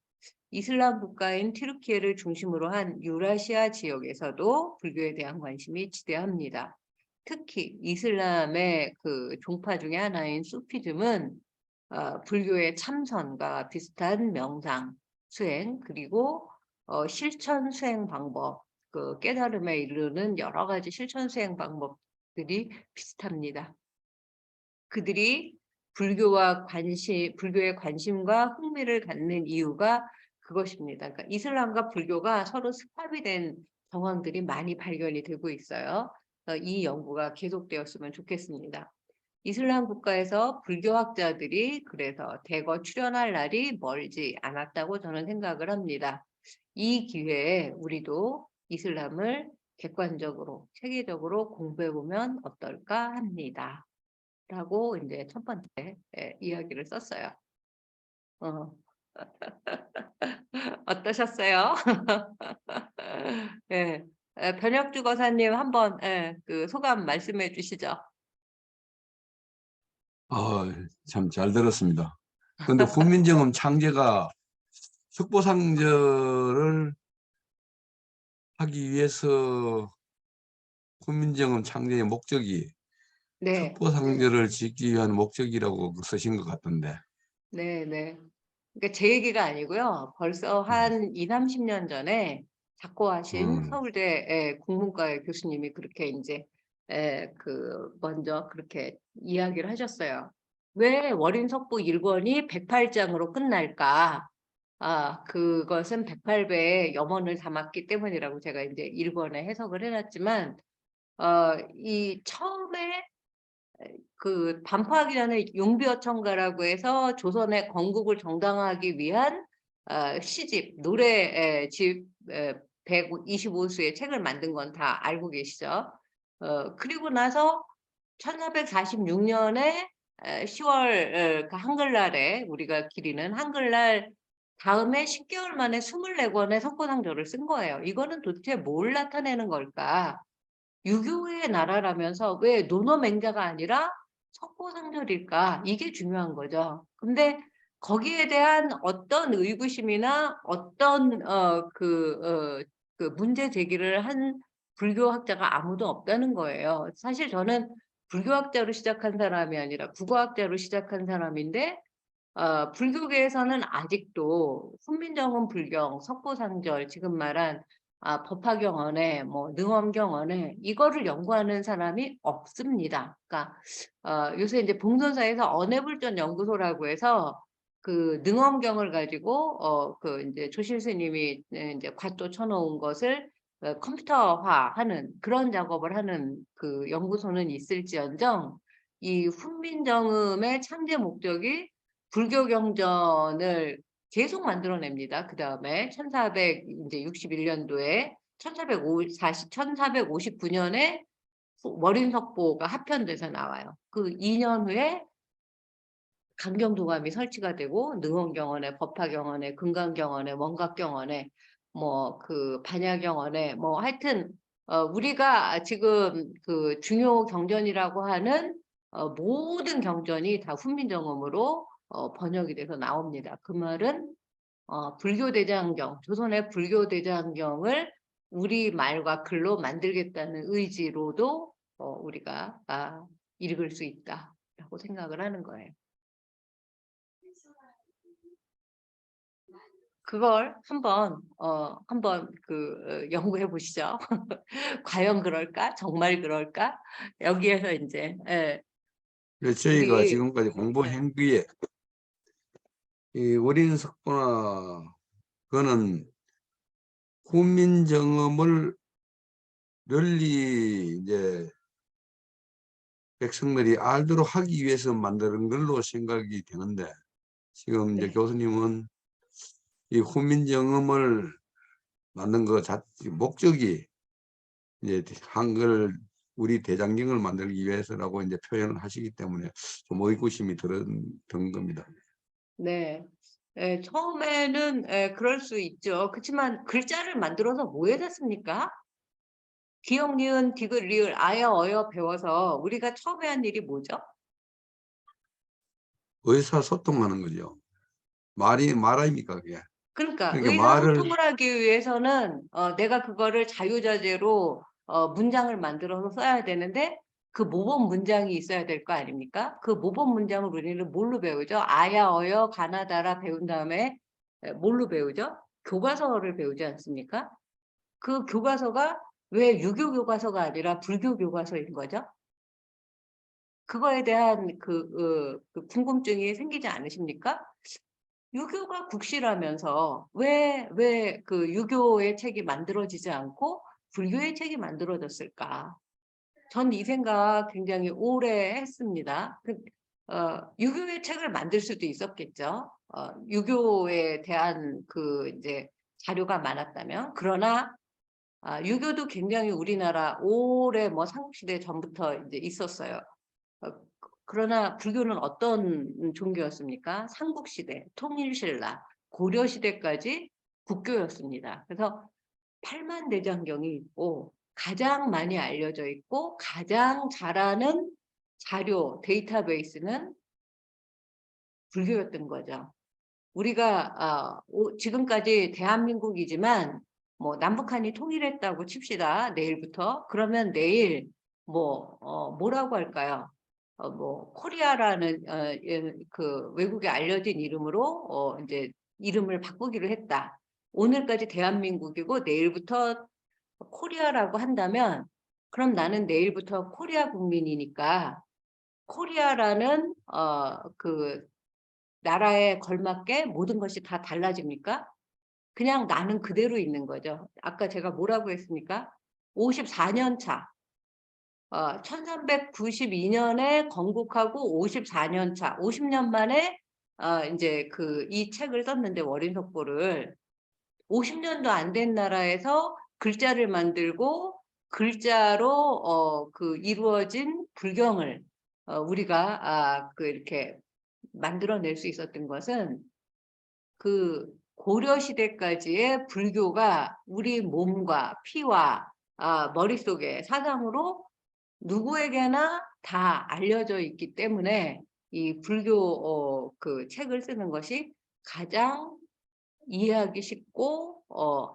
이슬람 국가인 튀르키예를 중심으로 한 유라시아 지역에서도 불교에 대한 관심이 지대합니다. 특히 이슬람의 그 종파 중에 하나인 수피즘은 불교의 참선과 비슷한 명상, 수행, 그리고 실천 수행 방법, 그 깨달음에 이르는 여러 가지 실천 수행 방법들이 비슷합니다. 그들이 불교에 관심과 흥미를 갖는 이유가 그것입니다. 그러니까 이슬람과 불교가 서로 습합이 된 정황들이 많이 발견이 되고 있어요. 이 연구가 계속되었으면 좋겠습니다. 이슬람 국가에서 불교학자들이 그래서 대거 출연할 날이 멀지 않았다고 저는 생각을 합니다. 이 기회에 우리도 이슬람을 객관적으로, 체계적으로 공부해보면 어떨까 합니다. 라고 이제 첫 번째 이야기를 썼어요. 어떠셨어요? 예. 변혁주거사님 한번 그 소감 말씀해 주시죠. 참 잘 들었습니다. 그런데 훈민정음 창제가 석보상절을 하기 위해서 훈민정음 창제의 목적이 네, 석보상절을 짓기 위한 목적이라고 쓰신 것 같던데. 네, 네. 그러니까 제 얘기가 아니고요. 벌써 한 2, 30년 전에 작고하신 서울대 국문과의 교수님이 그렇게 이제 그 먼저 그렇게 이야기를 하셨어요. 왜 월인석보 1권이 108장으로 끝날까? 그것은 108배의 염원을 담았기 때문이라고 제가 이제 1권에 해석을 해놨지만, 이 처음에 그 반포하기 전에 용비어천가라고 해서 조선의 건국을 정당화하기 위한 시집, 노래 집 125수의 책을 만든 건 다 알고 계시죠? 그리고 나서 1446년에 10월 그 한글날에 우리가 기리는 한글날 다음에 10개월 만에 24권의 석고상조를 쓴 거예요. 이거는 도대체 뭘 나타내는 걸까? 유교의 나라라면서 왜 논어맹자가 아니라 석고상절일까? 이게 중요한 거죠. 근데 거기에 대한 어떤 의구심이나 어떤 그 문제 제기를 한 불교학자가 아무도 없다는 거예요. 사실 저는 불교학자로 시작한 사람이 아니라 국어학자로 시작한 사람인데 불교계에서는 아직도 훈민정음 불경, 석고상절, 지금 말한 법화경언에 뭐 능엄경언에 이거를 연구하는 사람이 없습니다. 그러니까 요새 이제 봉선사에서 언해불전 연구소라고 해서 그 능엄경을 가지고 그 이제 조실 스님이 이제 관 쳐놓은 것을 컴퓨터화하는 그런 작업을 하는 그 연구소는 있을지언정 이 훈민정음의 창제 목적이 불교 경전을 계속 만들어냅니다. 그 다음에 1461년도에 1459년에 월인석보가 합편돼서 나와요. 그 2년 후에 강경도감이 설치가 되고 능엄경원에 법화경원에 금강경원에 원각경원에 뭐 그 반야경원에 뭐 하여튼 우리가 지금 그 중요 경전이라고 하는 모든 경전이 다 훈민정음으로 번역이 돼서 나옵니다. 그 말은 불교대장경, 조선의 불교대장경을 우리 말과 글로 만들겠다는 의지로도 우리가 읽을 수 있다라고 생각을 하는 거예요. 그걸 한번 연구해 보시죠. 과연 그럴까? 정말 그럴까? 여기에서 이제 그래서 저희가 우리 지금까지 공부한 뒤에 이 월인석보나 그거는 훈민정음을 널리 이제 백성들이 알도록 하기 위해서 만드는 걸로 생각이 되는데 지금 이제 네. 교수님은 이 훈민정음을 만든 거 목적이 이제 한글 우리 대장경을 만들기 위해서라고 이제 표현을 하시기 때문에 좀 의구심이 든 겁니다. 네. 처음에는 그럴 수 있죠. 그렇지만 글자를 만들어서 뭐 해놨습니까? 기역, 니은, 디귿, 리을, 아여, 어여 배워서 우리가 처음에 한 일이 뭐죠? 의사소통하는 거죠. 말 아닙니까 그게. 그러니까 그러니까 말을 의사소통을 하기 위해서는 내가 그거를 자유자재로 문장을 만들어서 써야 되는데 그 모범 문장이 있어야 될 거 아닙니까? 그 모범 문장을 우리는 뭘로 배우죠? 아야, 어여, 가나다라 배운 다음에 뭘로 배우죠? 교과서를 배우지 않습니까? 그 교과서가 왜 유교 교과서가 아니라 불교 교과서인 거죠? 그거에 대한 그 궁금증이 생기지 않으십니까? 유교가 국시라면서 왜 그 유교의 책이 만들어지지 않고 불교의 책이 만들어졌을까? 전 이 생각 굉장히 오래 했습니다. 유교의 책을 만들 수도 있었겠죠. 유교에 대한 그 이제 자료가 많았다면. 그러나 유교도 굉장히 우리나라 오래 뭐 삼국시대 전부터 이제 있었어요. 그러나 불교는 어떤 종교였습니까? 삼국시대, 통일신라, 고려시대까지 국교였습니다. 그래서 8만대장경이 있고 가장 많이 알려져 있고 가장 잘하는 자료, 데이터베이스는 불교였던 거죠. 우리가 지금까지 대한민국이지만 뭐 남북한이 통일했다고 칩시다. 내일부터. 그러면 내일 뭐라고 할까요? 뭐 코리아라는 그 외국에 알려진 이름으로 이제 이름을 바꾸기로 했다. 오늘까지 대한민국이고 내일부터 코리아라고 한다면 그럼 나는 내일부터 코리아 국민이니까 코리아라는 그 나라에 걸맞게 모든 것이 다 달라집니까? 그냥 나는 그대로 있는 거죠. 아까 제가 뭐라고 했습니까? 54년 차. 1392년에 건국하고 54년 차, 50년 만에 이제 이 책을 썼는데 월인석보를 50년도 안 된 나라에서 글자를 만들고 글자로 이루어진 불경을 우리가 이렇게 만들어낼 수 있었던 것은 그 고려 시대까지의 불교가 우리 몸과 피와 머릿속에 사상으로 누구에게나 다 알려져 있기 때문에 이 불교 그 책을 쓰는 것이 가장 이해하기 쉽고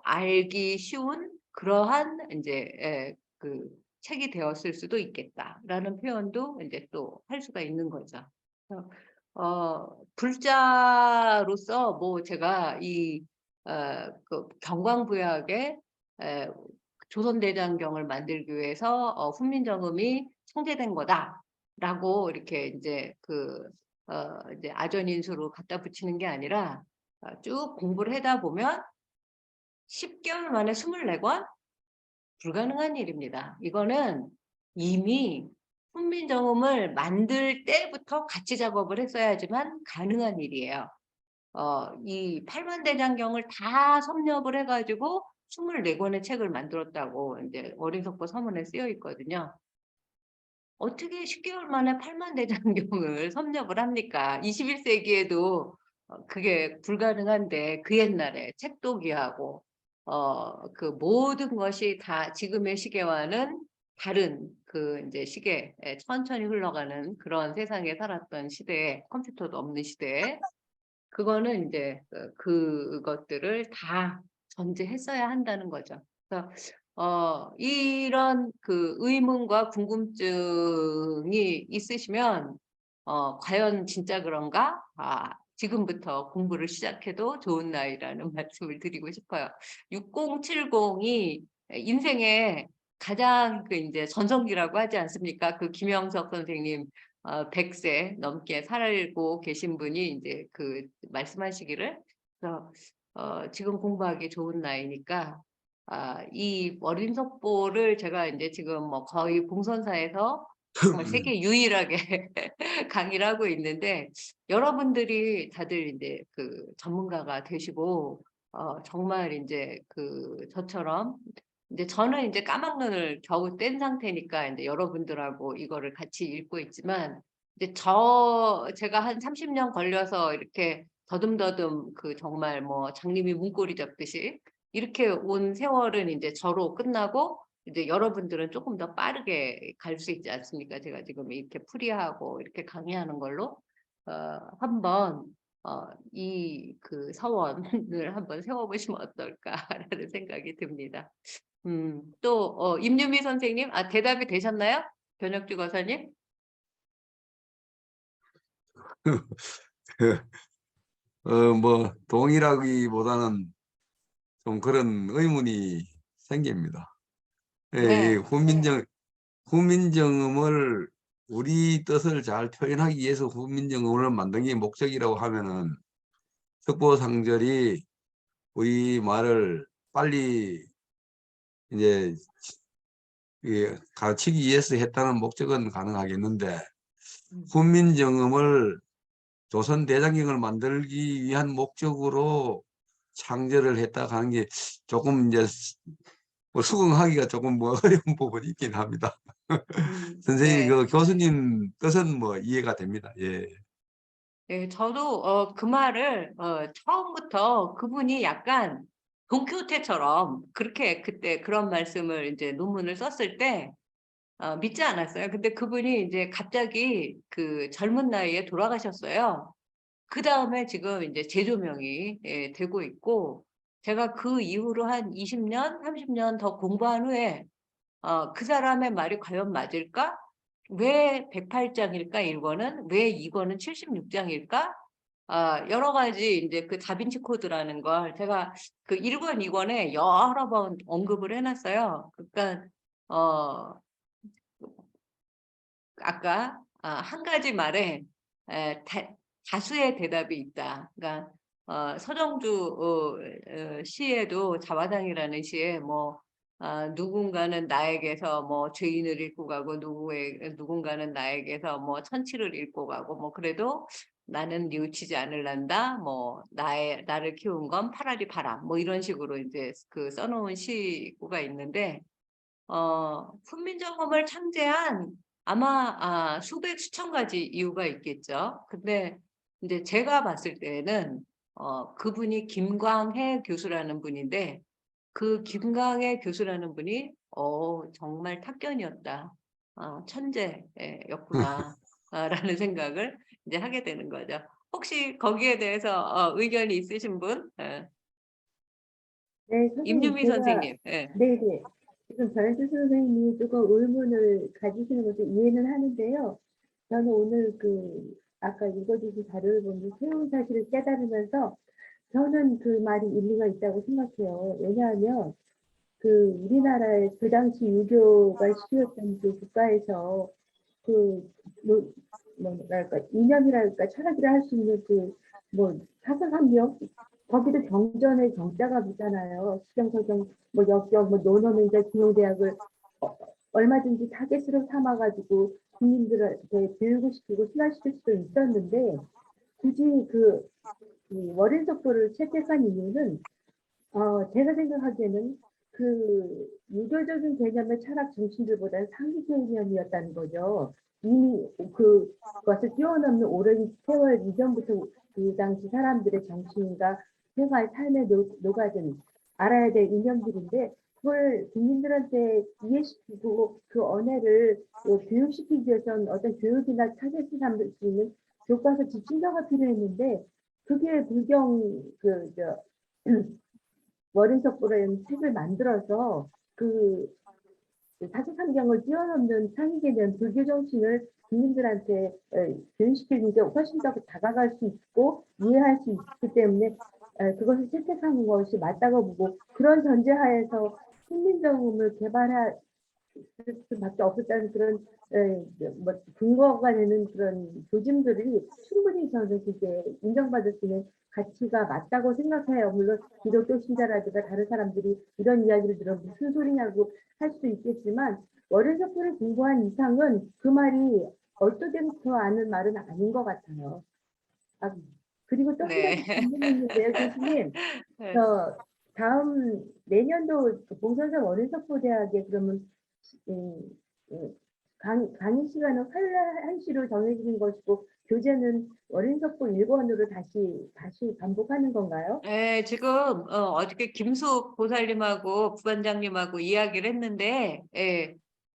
알기 쉬운 그러한 이제 그 책이 되었을 수도 있겠다라는 표현도 이제 또 할 수가 있는 거죠. 그래서 불자로서 뭐 제가 그 경광부약의 조선대장경을 만들기 위해서 훈민정음이 창제된 거다라고 이렇게 이제 이제 아전인수로 갖다 붙이는 게 아니라 쭉 공부를 하다 보면 10개월 만에 24권? 불가능한 일입니다. 이거는 이미 훈민정음을 만들 때부터 같이 작업을 했어야지만 가능한 일이에요. 이 팔만대장경을 다 섭렵을 해가지고 24권의 책을 만들었다고 이제 어린석보 서문에 쓰여 있거든요. 어떻게 10개월 만에 팔만대장경을 섭렵을 합니까? 21세기에도 그게 불가능한데 그 옛날에 책도 귀하고 그 모든 것이 다 지금의 시계와는 다른 그 이제 시계 천천히 흘러가는 그런 세상에 살았던 시대에 컴퓨터도 없는 시대에 그거는 이제 그것들을 다 전제했어야 한다는 거죠. 그래서 이런 그 의문과 궁금증이 있으시면 과연 진짜 그런가? 지금부터 공부를 시작해도 좋은 나이라는 말씀을 드리고 싶어요. 6070이 인생의 가장 그 이제 전성기라고 하지 않습니까? 그 김영석 선생님 100세 넘게 살고 계신 분이 이제 그 말씀하시기를 그래서 지금 공부하기 좋은 나이니까 이 어린 속보를 제가 이제 지금 뭐 거의 봉선사에서 정말 세계 유일하게 강의를 하고 있는데 여러분들이 다들 이제 그 전문가가 되시고 정말 이제 그 저처럼 이제 저는 이제 까막눈을 겨우 뗀 상태니까 이제 여러분들하고 이거를 같이 읽고 있지만 이제 제가 한 30년 걸려서 이렇게 더듬더듬 그 정말 뭐 장님이 문고리 잡듯이 이렇게 온 세월은 이제 저로 끝나고 이제 여러분들은 조금 더 빠르게 갈 수 있지 않습니까? 제가 지금 이렇게 풀이하고 이렇게 강의하는 걸로 한번 이 그 서원을 한번 세워보시면 어떨까라는 생각이 듭니다. 또 임유미 선생님, 대답이 되셨나요? 변혁주 거사님? 뭐 동의라기보다는 좀 그런 의문이 생깁니다. 예, 이 네. 후민정음을 우리 뜻을 잘 표현하기 위해서 후민정음을 만든 게 목적이라고 하면은 석보상절이 우리 말을 빨리 이제 가르치기 위해서 했다는 목적은 가능하겠는데 음. 훈민정음을 조선 대장경을 만들기 위한 목적으로 창제를 했다 하는 게 조금 이제 뭐 수긍하기가 조금 뭐 어려운 부분이 있긴 합니다. 선생님, 네. 그 교수님 뜻은 뭐 이해가 됩니다. 예. 네, 저도 그 말을 처음부터 그분이 약간 돈키호테처럼 그렇게 그때 그런 말씀을 이제 논문을 썼을 때 믿지 않았어요. 근데 그분이 이제 갑자기 그 젊은 나이에 돌아가셨어요. 그 다음에 지금 이제 재조명이 되고 있고 제가 그 이후로 한 20년, 30년 더 공부한 후에 그 사람의 말이 과연 맞을까? 왜 108장일까? 1권은? 왜 2권은 76장일까? 여러 가지 이제 그 다빈치 코드라는 걸 제가 그 1권, 2권에 여러 번 언급을 해놨어요. 그러니까 아까 한 가지 말에 다수의 대답이 있다. 그러니까 서정주 시에도 자화상이라는 시에 뭐 누군가는 나에게서 뭐 죄인을 잃고 가고 누군가는 나에게서 뭐 천치를 잃고 가고 뭐 그래도 나는 뉘우치지 않을란다. 뭐 나를 키운 건 파라리 바람 뭐 이런 식으로 이제 그 써놓은 시구가 있는데 훈민정음을 창제한 아마 수백 수천 가지 이유가 있겠죠. 근데 이제 제가 봤을 때는 그분이 김광해 교수라는 분인데 그 김광해 교수라는 분이 정말 탁견이었다. 천재였구나. 라는 생각을 이제 하게 되는 거죠. 혹시 거기에 대해서 의견이 있으신 분? 네, 선생님, 임유미 제가, 선생님. 예. 네네. 지금 변현수 선생님이 조금 의문을 가지시는 것을 이해는 하는데요. 저는 오늘 아까 읽어주신 자료를 보면서 새로운 사실을 깨달으면서 저는 그 말이 일리가 있다고 생각해요. 왜냐하면 우리나라의 그 당시 유교가 시켰던 그 국가에서 그 뭐랄까 이념이랄까 철학이라 할 수 있는 그 뭐 사서삼명 거기도 경전의 경자가 붙잖아요. 수경서경 뭐 역경 뭐 논어민자 중앙대학을 얼마든지 타겟으로 삼아가지고 국민들한테 교육을 시키고 순환시킬 수도 있었는데 굳이 그 월인석도를 채택한 이유는 제가 생각하기에는 그 유교적인 개념의 철학 정신들보다는 상기 개념이었다는 거죠. 이미 그것을 뛰어넘는 오랜 세월 이전부터 그 당시 사람들의 정신과 생활, 삶에 녹아든 알아야 될 이념들인데 그걸 국민들한테 이해시키고 그 언어를 교육시키기 위해서는 어떤 교육이나 타겟을 삼을 수 있는 교과서 지침서가 필요했는데 그게 불경 월인석보라는 책을 만들어서 그 사주삼경을 뛰어넘는 상위 개념 불교 정신을 국민들한테 교육시키는 게 훨씬 더 다가갈 수 있고 이해할 수 있기 때문에 그것을 채택하는 것이 맞다고 보고 그런 전제하에서 국민정음을 개발할 수밖에 없었다는 그런 뭐 근거가 되는 그런 조짐들이 충분히 저는 그게 인정받을 수 있는 가치가 맞다고 생각해요. 물론 기독교 신자라든가 다른 사람들이 이런 이야기를 들어 무슨 소리냐고 할 수도 있겠지만 월요석표를 공부한 이상은 그 말이 얼토당토 않은 말은 아닌 것 같아요. 아, 그리고 또 한 가지 네. 질문이 있는데요, 교수님. 네. 다음 내년도 봉선사 월요석포대학에 그러면 음, 강의 시간은 화요일 1시로 정해지는 것이고 교재는 월인석고 1권으로 다시 반복하는 건가요? 예, 지금 어저께 김숙 보살님하고 부반장님하고 이야기를 했는데,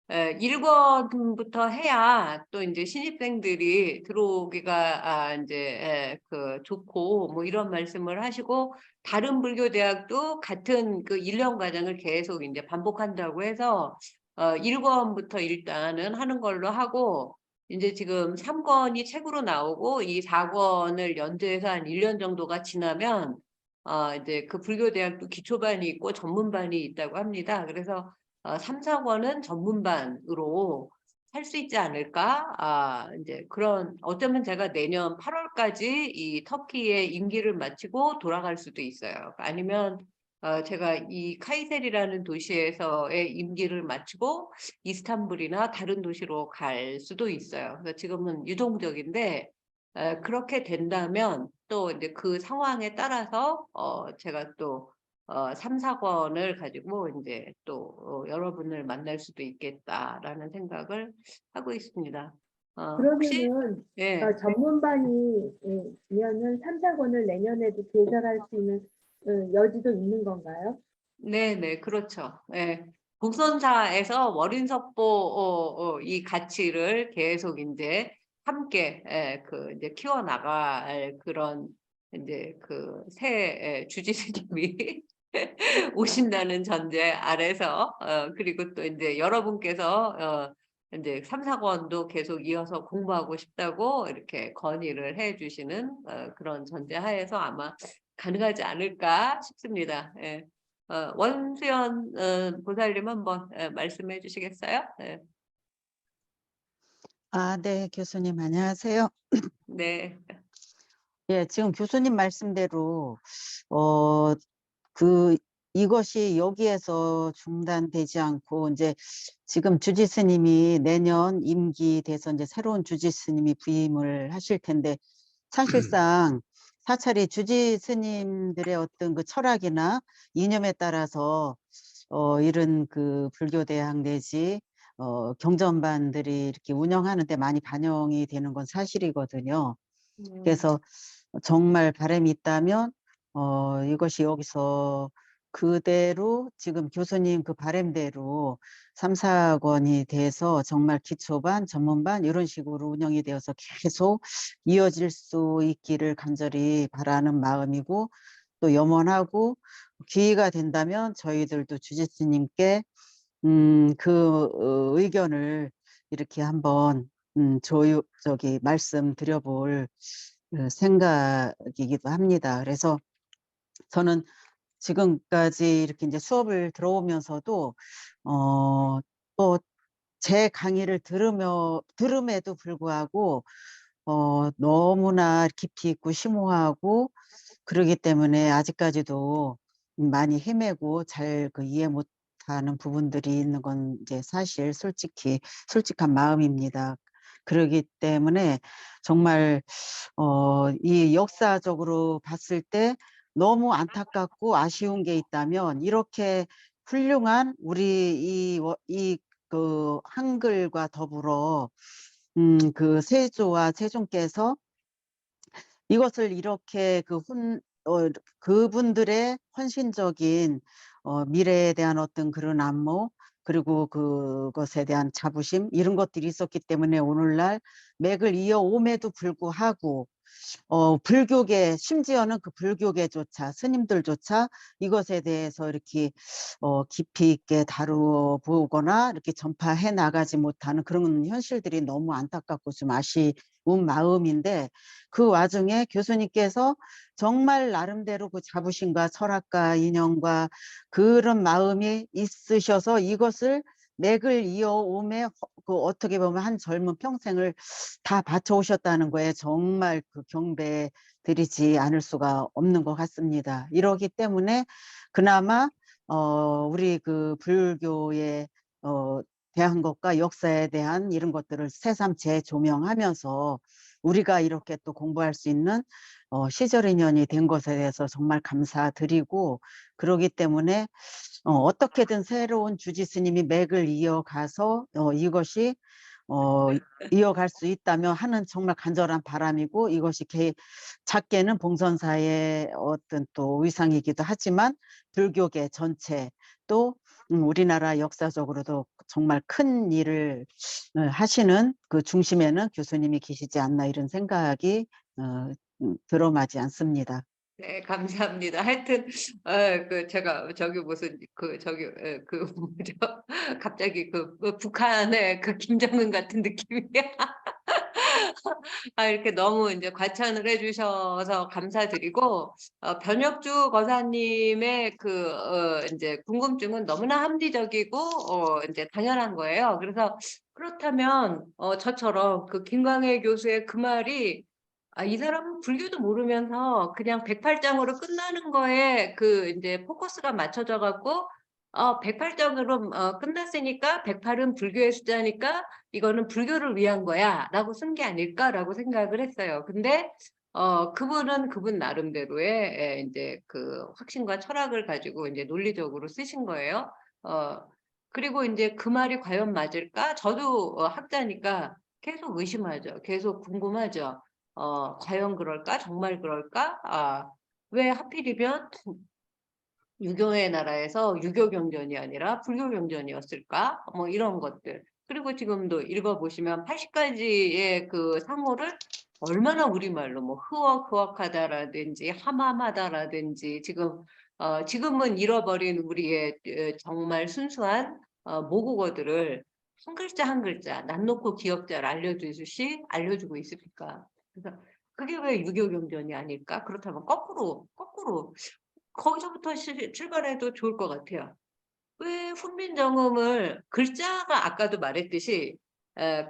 1권부터 해야 또 이제 신입생들이 들어오기가 이제 좋고 뭐 이런 말씀을 하시고 다른 불교 대학도 같은 그 1년 과정을 계속 이제 반복한다고 해서 1권부터 일단은 하는 걸로 하고. 이제 지금 3권이 책으로 나오고 이 4권을 연재해서 한 1년 정도가 지나면 이제 그 불교대학도 기초반이 있고 전문반이 있다고 합니다. 그래서 3, 4권은 전문반으로 할 수 있지 않을까? 이제 그런 어쩌면 제가 내년 8월까지 이 터키의 임기를 마치고 돌아갈 수도 있어요. 아니면 제가 이 카이세리라는 도시에서의 임기를 마치고 이스탄불이나 다른 도시로 갈 수도 있어요. 그래서 지금은 유동적인데 그렇게 된다면 또 이제 그 상황에 따라서 제가 또 3, 4권을 가지고 이제 또 여러분을 만날 수도 있겠다라는 생각을 하고 있습니다. 혹시 그러면은 예. 전문반이면은 3, 4권을 내년에도 개설할 수 있는 여지도 있는 건가요? 네네, 그렇죠. 예. 북선사에서 월인석보 이 가치를 계속 이제 함께 이제 키워나갈 그런 이제 그 새 주지스님이 오신다는 전제 아래서 그리고 또 이제 여러분께서 이제 3, 4권도 계속 이어서 공부하고 싶다고 이렇게 건의를 해주시는 그런 전제 하에서 아마 가능하지 않을까 싶습니다. 예. 원수연 보살님 한번 말씀해 주시겠어요? 네. 네, 교수님 안녕하세요. 네. 예, 지금 교수님 말씀대로 이것이 여기에서 중단되지 않고 이제 지금 주지스님이 내년 임기 돼서 이제 새로운 주지스님이 부임을 하실 텐데 사실상 사찰이 주지스님들의 어떤 그 철학이나 이념에 따라서 이런 그 불교대학 내지 경전반들이 이렇게 운영하는 데 많이 반영이 되는 건 사실이거든요. 그래서 정말 바람이 있다면 이것이 여기서 그대로 지금 교수님 그 바람대로 3, 4권이 돼서 정말 기초반, 전문반 이런 식으로 운영이 되어서 계속 이어질 수 있기를 간절히 바라는 마음이고 또 염원하고 기회가 된다면 저희들도 주지스님께 의견을 이렇게 한번 말씀드려볼 생각이기도 합니다. 그래서 저는 지금까지 이렇게 이제 수업을 들어오면서도 또 제 강의를 들음에도 불구하고 너무나 깊이 있고 심오하고 그러기 때문에 아직까지도 많이 헤매고 잘 이해 못하는 부분들이 있는 건 이제 사실 솔직한 마음입니다. 그러기 때문에 정말 이 역사적으로 봤을 때 너무 안타깝고 아쉬운 게 있다면 이렇게 훌륭한 우리 그 한글과 더불어 그 세조와 세종께서 이것을 이렇게 그분들의 헌신적인 미래에 대한 어떤 그런 안목 그리고 그것에 대한 자부심 이런 것들이 있었기 때문에 오늘날 맥을 이어옴에도 불구하고 불교계 심지어는 그 불교계조차 스님들조차 이것에 대해서 이렇게 깊이 있게 다루거나 이렇게 전파해 나가지 못하는 그런 현실들이 너무 안타깝고 좀 아쉬운 마음인데 그 와중에 교수님께서 정말 나름대로 그 자부심과 철학과 인연과 그런 마음이 있으셔서 이것을 맥을 이어옴에 어떻게 보면 한 젊은 평생을 다 바쳐오셨다는 거에 정말 그 경배 드리지 않을 수가 없는 것 같습니다. 이러기 때문에 그나마 우리 그 불교에 대한 것과 역사에 대한 이런 것들을 새삼 재조명하면서 우리가 이렇게 또 공부할 수 있는 시절 인연이 된 것에 대해서 정말 감사드리고 그러기 때문에 어떻게든 새로운 주지스님이 맥을 이어가서 이것이 이어갈 수 있다면 하는 정말 간절한 바람이고 이것이 작게는 봉선사의 어떤 또 의상이기도 하지만 불교계 전체 또 우리나라 역사적으로도 정말 큰 일을 하시는 그 중심에는 교수님이 계시지 않나 이런 생각이 들어마지 않습니다. 네, 감사합니다. 하여튼 제가 저기 무슨 뭐죠? 갑자기 북한의 그 김정은 같은 느낌이야. 이렇게 너무 이제 과찬을 해주셔서 감사드리고 변혁주 거사님의 이제 궁금증은 너무나 합리적이고 이제 당연한 거예요. 그래서 그렇다면 저처럼 그 김광회 교수의 그 말이 이 사람은 불교도 모르면서 그냥 108장으로 끝나는 거에 이제 포커스가 맞춰져 갖고 108장으로 끝났으니까 108은 불교의 숫자니까 이거는 불교를 위한 거야 라고 쓴 게 아닐까라고 생각을 했어요. 근데 그분은 그분 나름대로의 이제 그 확신과 철학을 가지고 이제 논리적으로 쓰신 거예요. 그리고 이제 그 말이 과연 맞을까? 저도 학자니까 계속 의심하죠. 계속 궁금하죠. 과연 그럴까? 정말 그럴까? 왜 하필이면 유교의 나라에서 유교 경전이 아니라 불교 경전이었을까? 뭐 이런 것들. 그리고 지금도 읽어보시면 80가지의 그 상호를 얼마나 우리말로 뭐 흐억흐억하다라든지 함함하다라든지 지금은 잃어버린 우리의 정말 순수한 모국어들을 한 글자 한 글자 난 놓고 기억자를 알려주듯이 알려주고 있습니까? 그래서 그게 왜 유교 경전이 아닐까? 그렇다면 거꾸로 거기서부터 출발해도 좋을 것 같아요. 왜 훈민정음을 글자가 아까도 말했듯이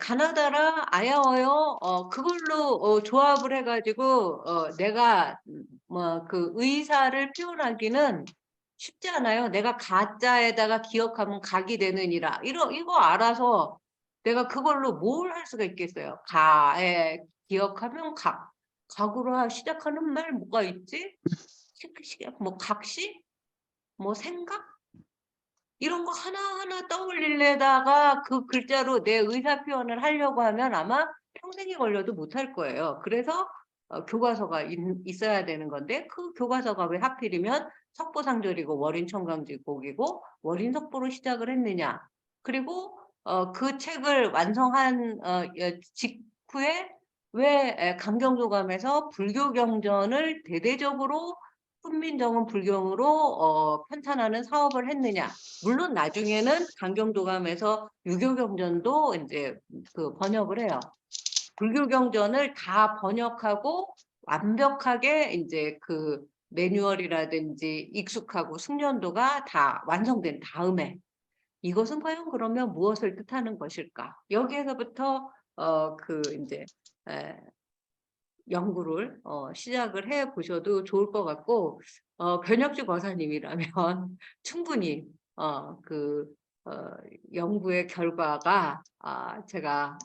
가나다라 아야어요 그걸로 조합을 해가지고 내가 뭐 그 의사를 표현하기는 쉽지 않아요. 내가 가짜에다가 기억하면 각이 되느니라 이거 알아서 내가 그걸로 뭘 할 수가 있겠어요. 가에 기억하면 각으로 시작하는 말 뭐가 있지? 뭐 각시? 뭐 생각? 이런 거 하나하나 떠올리려다가 그 글자로 내 의사 표현을 하려고 하면 아마 평생이 걸려도 못할 거예요. 그래서 교과서가 있어야 되는 건데 그 교과서가 왜 하필이면 석보상절이고 월인청강직곡이고 월인석보로 시작을 했느냐. 그리고 그 책을 완성한 직후에 왜 강경조감에서 불교경전을 대대적으로 훈민정음 불경으로 편찬하는 사업을 했느냐. 물론 나중에는 강경도감에서 유교경전도 이제 그 번역을 해요. 불교경전을 다 번역하고 완벽하게 이제 그 매뉴얼이라든지 익숙하고 숙련도가 다 완성된 다음에 이것은 과연 그러면 무엇을 뜻하는 것일까? 여기에서부터 그 이제 연구를 시작을 해 보셔도 좋을 것 같고, 변혁주 권사님이라면 충분히 그 연구의 결과가 제가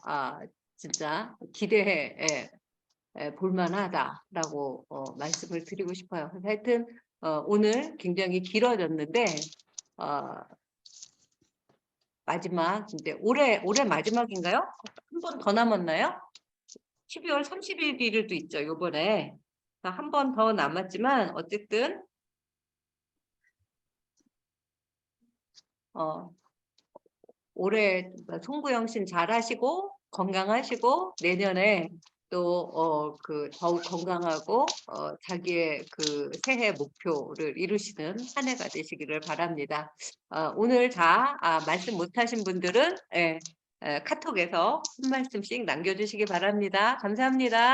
진짜 기대해 볼 만하다라고 말씀을 드리고 싶어요. 그래서 하여튼 오늘 굉장히 길어졌는데 마지막 이제 올해 마지막인가요? 한 번 더 남았나요? 12월 31일도 있죠, 요번에. 한 번 더 남았지만 어쨌든 올해 송구영신 잘하시고 건강하시고 내년에 또 그 더욱 건강하고 자기의 그 새해 목표를 이루시는 한 해가 되시기를 바랍니다. 오늘 말씀 못하신 분들은 카톡에서 한 말씀씩 남겨주시기 바랍니다. 감사합니다.